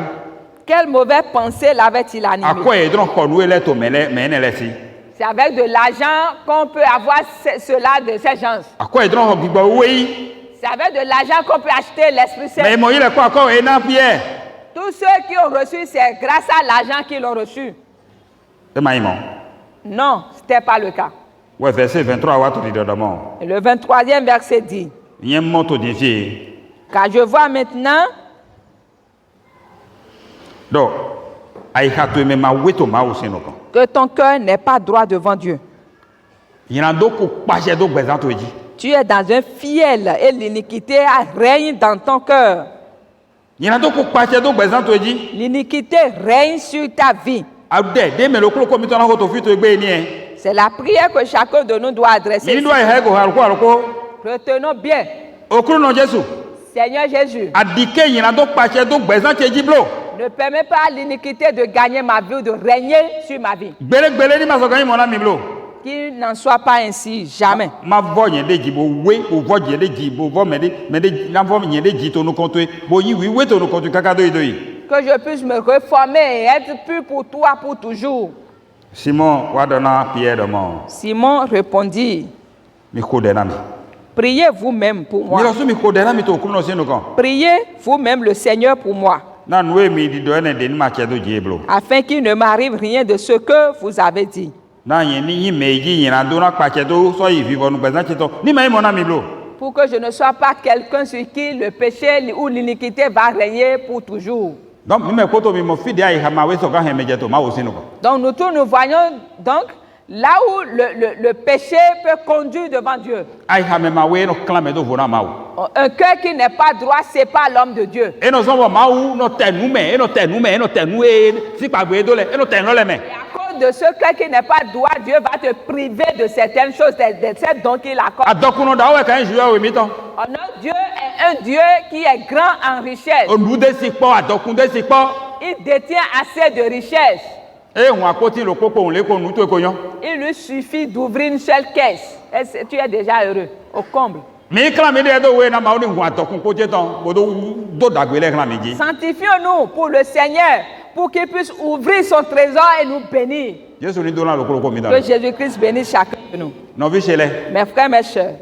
Quelle mauvaise pensée l'avait-il animé? Akwa e dron ko nu ele to mele me ne le si. C'est avec de l'argent qu'on peut avoir cela de ces gens. Akwa e dron ho gbigbo we yi. C'est avec de l'argent qu'on peut acheter l'Esprit Mais Saint. mo yi le ko akwa e na Pierre. Tous ceux qui ont reçu, c'est grâce à l'argent qu'ils l'ont reçu. E ma imo. Non, ce n'était pas le cas. Ouais verset 23 wa to di do mo. Et le 23e verset dit, Yin mo to di fi. car je vois maintenant Do ai ka to me ma we to ma wo sinu kan. que ton cœur n'est pas droit devant Dieu. Yin do ko pase do gbezan to ji. Tu es dans un fiel et l'iniquité règne dans ton cœur. Yin do ko pase do gbezan to ji. L'iniquité règne sur ta vie. Ade de me lo ko mi to na ko to fi to egbe ni e. C'est la prière que chacun de nous doit adresser. Mi do ai he go har ko. Retenons bien, Okuru no Jesu. Seigneur Jésus, Adike yin do pase do gbezan che ji blo. ne permets pas à l'iniquité de gagner ma vie ou de régner sur ma vie. Gbele ni ma so gan yin mo na mi blo. Qu'il n'en soit pas ainsi, jamais. Ma vo yen de ji bo we o vo je de ji bo vo me de na vo yen de ji to no konto bo yi wi we to no konto kaka do yi. Que je puisse me reformer et être pur pour toi pour toujours. Simon wa dona Pierre de mo. Simon répondit, Mi ko de na mi. priez vous-même pour Mi moi. lo so mi ko de na mi to okuru no sinu kan. Priez vous-même le Seigneur pour moi, Na nu mi di do ene de ni ma che do ji blo. afin qu'il ne m'arrive rien de ce que vous avez dit. Na yen ni yin me ji yin do na pa che do so yi vi bo nu gbezan che to ni ma mo na mi blo. Pour que je ne sois pas quelqu'un sur qui le péché ou l'iniquité va régner pour toujours. Donc mi me ko to mi mo fi de ai ha ma we so kan he me je to ma wo sinu kan. Donc nous tous nous voyons donc là où le péché peut conduire devant Dieu. Ai ha me ma we no klan me do vo na ma wo. Un cœur qui n'est pas droit, c'est pas l'homme de Dieu. Eno so wo ma wo no tenu me, eno tenu me, eno tenu e si pa gbe do le, eno tenu le me. Et à cause cause de ce cœur qui n'est pas droit, Dieu va te priver de certaines choses, de ces dons qu'il accorde. Adokuno da we kan juwe we miton. Oh, notre Dieu est un Dieu qui est grand en richesse. Ondude sikpo adokunde sikpo. Il détient assez de richesse. Eh hun apoti lo popo on le ko nu to ko yan. Il lui suffit d'ouvrir une seule caisse. Et tu es déjà heureux, au comble. Mi kla mi de do we na ma oni hun adokun ko je ton bodo do dagbe le kla mi ji. Sanctifions-nous pour le Seigneur, pour qu'il puisse ouvrir son trésor et nous bénir. Jésus ni do na lo ko mi da. Que Jésus-Christ bénisse chacun de nous. No vi chele. Mes frères, mes sœurs,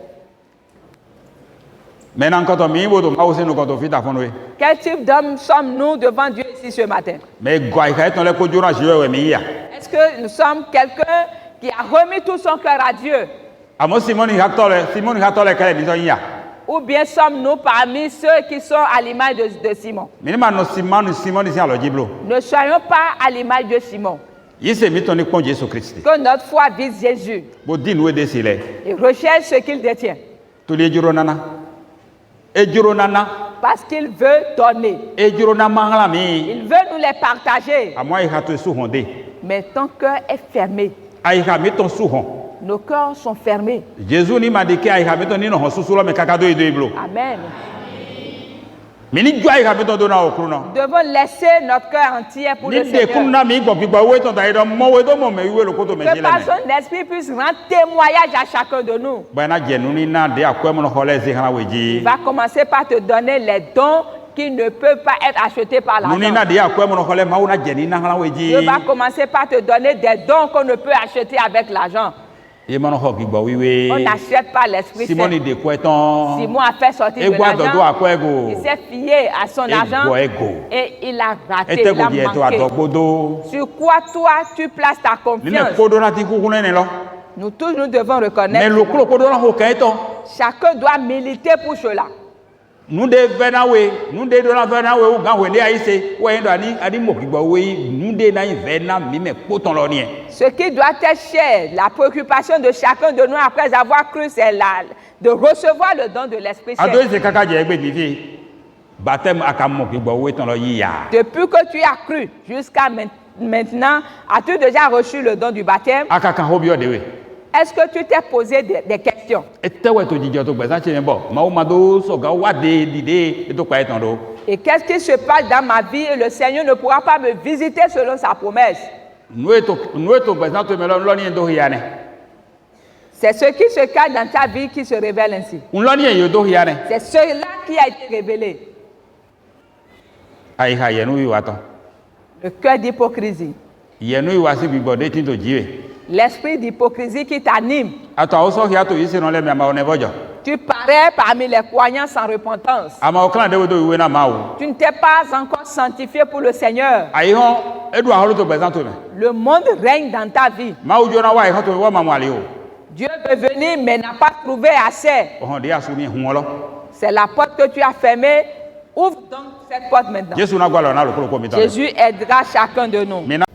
Maintenant quand on mi bodo ma aussi nous quand on fit ta fonwe. quel type d'hommes sommes-nous devant Dieu ici ce matin? Mais gwa ka ton le ko jura juwe we mi ya. Est-ce que nous sommes quelqu'un qui a remis tout son cœur à Dieu? Amo Simoni hatole ka ni so ya. Ou bien sommes-nous parmi ceux qui sont à l'image de Simon? Minima no Simoni si alo jiblo. Ne soyons pas à l'image de Simon. Yise mi ton ni pon Jésus Christ. Que notre foi vise Jésus Bo di nou de sile. et recherche ce qu'il détient. To le juro nana. E juro nana. Parce qu'il veut donner. E juro na mangala mi. Il veut nous les partager. Amwa hatu su honde. Mais ton cœur est fermé. Ai ha mi ton su hon. Nos cœurs sont fermés. Jésus ni madike ai ha mi ton ni no susu lo me kakado ido iblo. Amen. Mini jwa ai ha mi ton do na okru no. Nous devons laisser notre cœur entier pour le Ni de kum Seigneur. na mi gbo gbigba we ton da ido mo we do mo me iwe lo koto me Que jile par me. son esprit puisse rendre témoignage à chacun de nous. Ba na jenu ni na de akwe mo no hole zi hana we Il ji. va commencer par te donner les dons qui ne peuvent pas être achetés par Nu ni na l'argent. de akwe mo no hole ma una jeni na hana we ji. Dieu va commencer par te donner des dons qu'on ne peut acheter avec l'argent. E mo no ho gbigba wiwe. On n'achète pas l'Esprit Simoni Saint. de kweton. Simon a fait sortir E de gwa do do l'argent. akwe go. Il s'est fié à son argent ego. et il a raté, Ete il go a di eto manqué. adogbodo. Sur quoi toi tu places ta Ni ne confiance? kodo na ti kuku ne lo. Nous tous nous devons Mais reconnaître. le klo kodo na ho kan eto. Chacun doit militer pour cela. Nu de vena we, nu de do na vena we u gan we le aise. We ndo ani mo gbigba we, nu de na vena mi me poton lo ni. Ce qui doit être cher, la préoccupation de chacun de nous après avoir cru, c'est de recevoir le don de l'Esprit Saint. Ado ise kaka je egbe ni fi. Baptême akamo gbigba we ton lo yi ya. Depuis que tu as cru jusqu'à maintenant, as-tu déjà reçu le don du baptême? Akaka ho bi o de we. Est-ce que tu t'es posé des questions? Etewe to jijo to gbesa che bo. Ma o ma do so ga wa de dide e to pa eton do. Et qu'est-ce qui se passe dans ma vie? Et le Seigneur ne pourra pas me visiter selon sa promesse. Nu eto gbesa to me lo ni do ya ne. C'est ce qui se cache dans ta vie qui se révèle ainsi. Un lo ni yo do ya ne. C'est cela qui a été révélé. Ai ha ye nu wi wa to. Le cœur d'hypocrisie. Ye nu wi wa si gbigbo de tin to jiwe. L'esprit d'hypocrisie qui t'anime. Ato a so ya to yi se no le me ma o ne bojo. Tu parais parmi les croyants sans repentance. Ama o klan de we do we na ma o. Tu ne t'es pas encore sanctifié pour le Seigneur. Ai ho edu aholo to gbesa to me. Le monde règne dans ta vie. Ma o jo na wa ho to wa ma mo ale o. Dieu veut venir mais n'a pas trouvé assez. O hon de asu ni hun lo. C'est la porte que tu as fermée. Ouvre donc cette porte maintenant. Jésus na gwa lo na lo ko mi ta. Jésus aidera chacun de nous. Mi na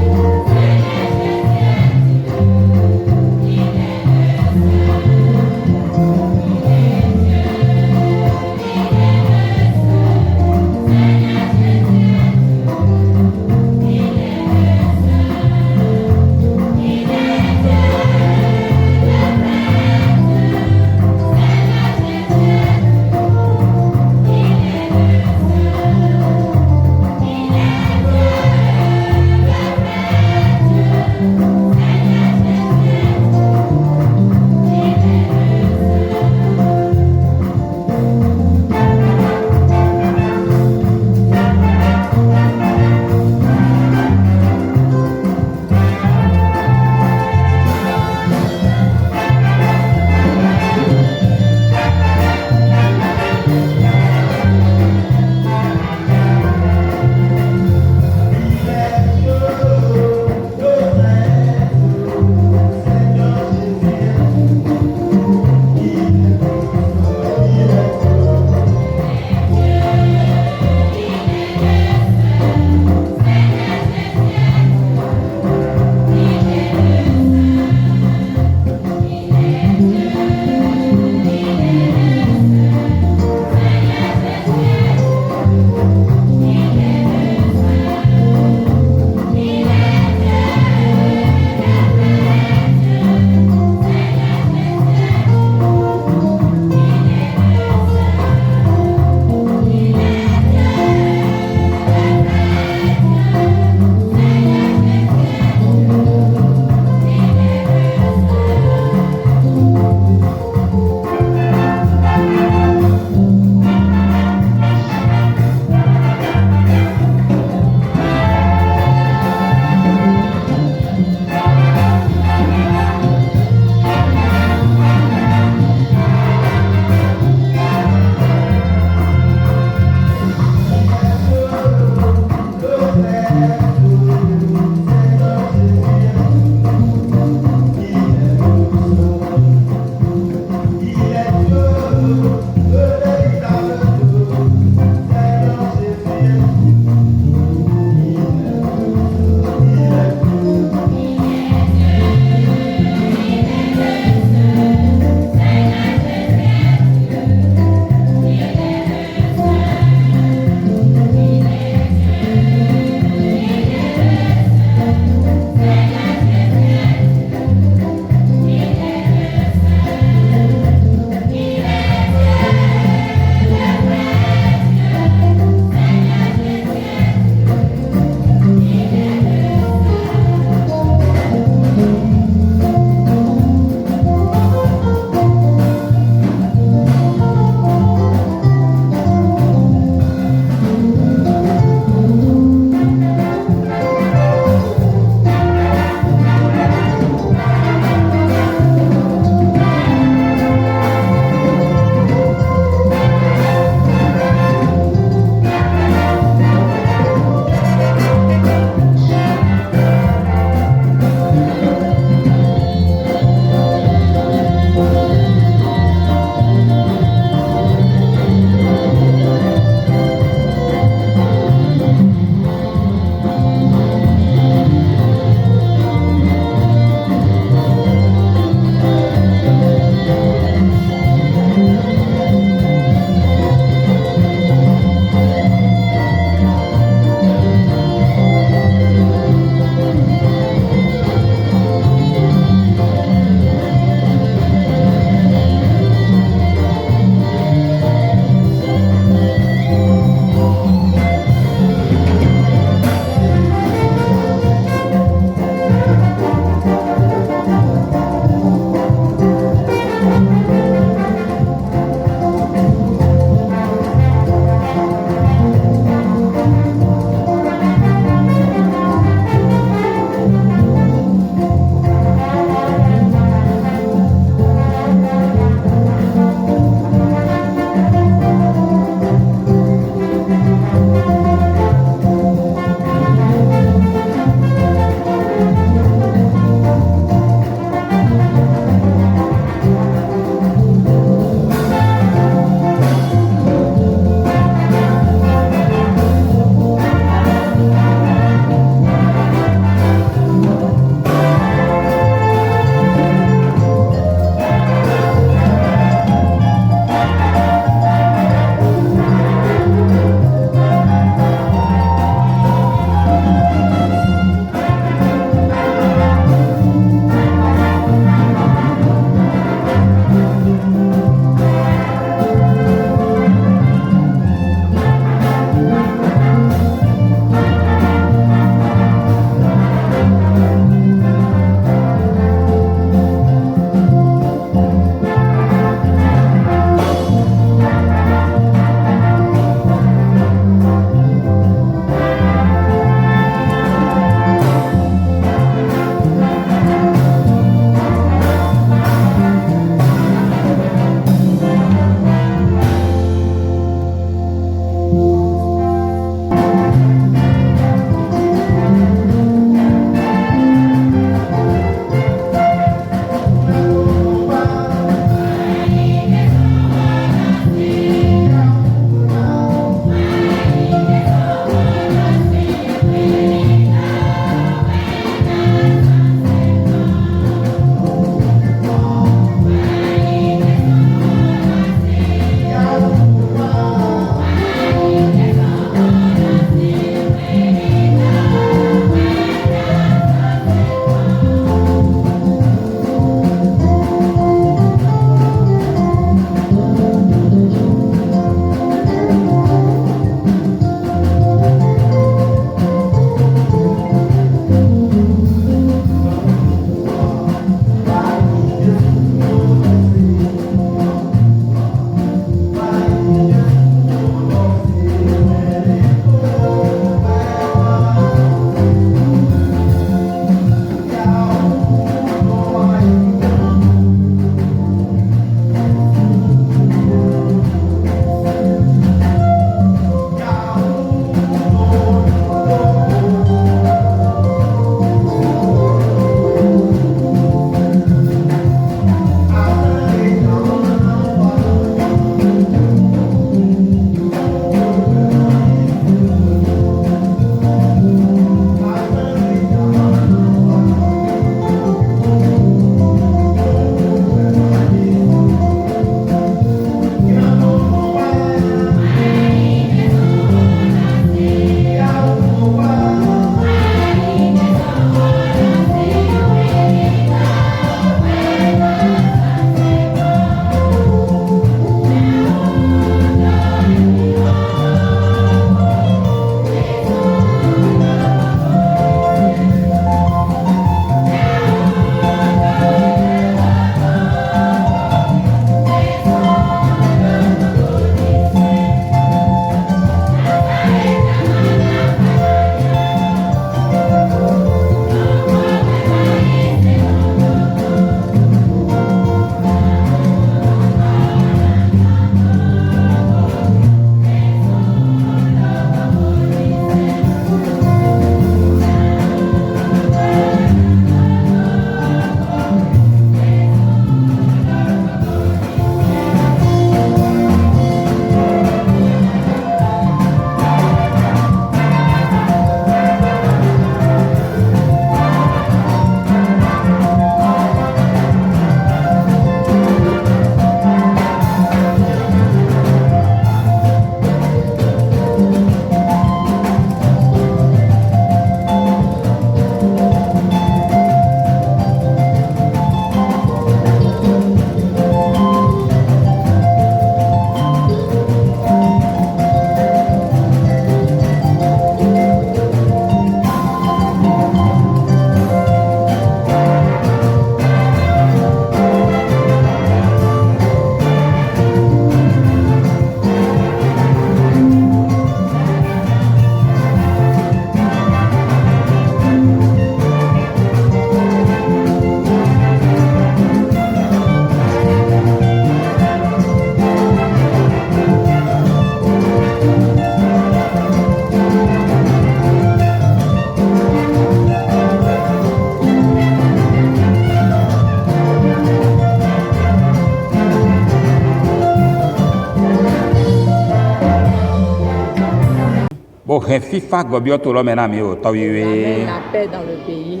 o he fifa gobio to lo mena mi o to Amène wiwe la paix dans le pays.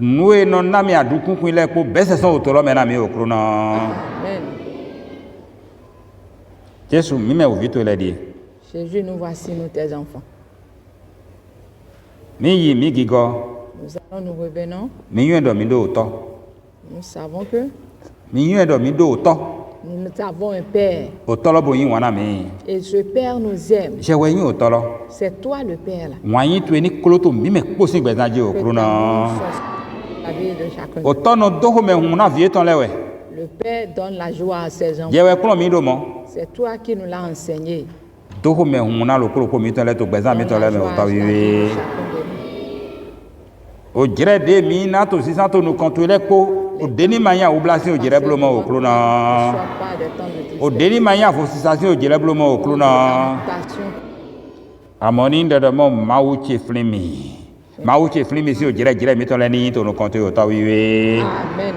nue no na mi adukun kun le ko bese so to lo mena mi o krona Amen. Jésus mi me o vito le di Jésus, nous voici, nous tes enfants. mi yi mi gigo Nous allons, nous revenons. mi yun do mi do to Nous savons que mi yun do mi do to nous avons un Père. o to lo bo yin wana mi Et ce Père nous aime. je we yin o to lo C'est toi le Père là. wan yin tu ni kolo to mi me ko sin gbe zaje o Que krona l'amour soit la vie de chacun. o to no do ho me hun na vie ton lewe Le Père donne la joie à ses enfants. je we klo mi do mo C'est toi qui nous l'as enseigné. do ho me hun na lo kolo ko mi ton le to gbe za mi ton le me o to wiwe o jere de mi na to sisan to nu kontu le ko o deni manya o blasi o jere blo mo o krona o deni manya fo sisasi o jere blo mo o krona amoni ndodo mo mawu che flimi si o jere mi ton le ni to nu kontu o to wiwe Amen.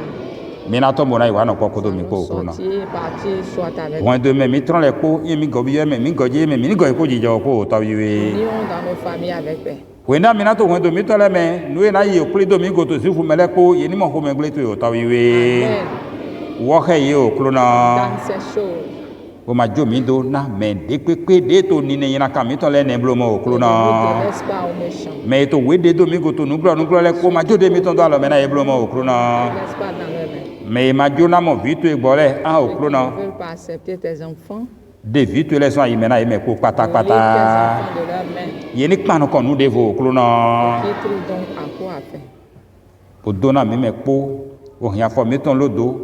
mi na to mo na iwa no ko do mi ko o krona Parti soit avec wọn de me mi tron le ko ye mi gobi ye me mi goje me mi ni go ko jijo ko o to wiwe Unions dans nos familles avec paix. wena mina to wen do mi to le me nu na yi o kle do mi go to si fu mele ko ye ni mo ko me gle to o to wiwe Amen. wo he ye o klona Dans ces choses. o ma jo mi do na me de pepe de to ni ne yina ka mi to le ne blo mo o Ne klona te laisse pas aux méchants. me to we de do mi go to nu glo le ko ma jo de mi to do alo me na ye blo mo o klona Ne te laisse pas dans leurs mains. me ma jo na mo vitu e gbole a o Ceux qui klona ne veulent pas accepter tes enfants, de vitu le so ayi me na ye me ko pata tes pata enfants de leurs mains. ye ni kpanu ko nu de vo o klona Qui trouve donc à quoi faire. o dona mi me kpo o hian fo mi ton lodo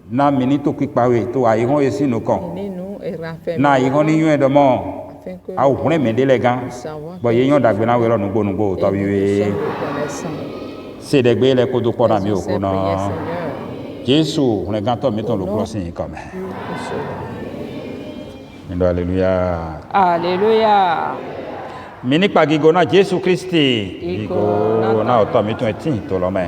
na mi ni to kikpawe to ayi hon esi nu kon Unis-nous et raffermis na ayi hon ni yun do mo afin que a o hun me de le gan nous sachions bo ye yon dagbe na we lo nu gbo et to nous wiwe sommes reconnaissants. se de gbe le ko do po na mi o Faisons ces ko prières, na Seigneur. Jesu hun gan to mi ton lo Au nom crossing comme Nous serons. ndo hallelujah Alléluia. mi ni pa gigo na Jesu Kristi Igo gigo na na o to mi ton tin to lo me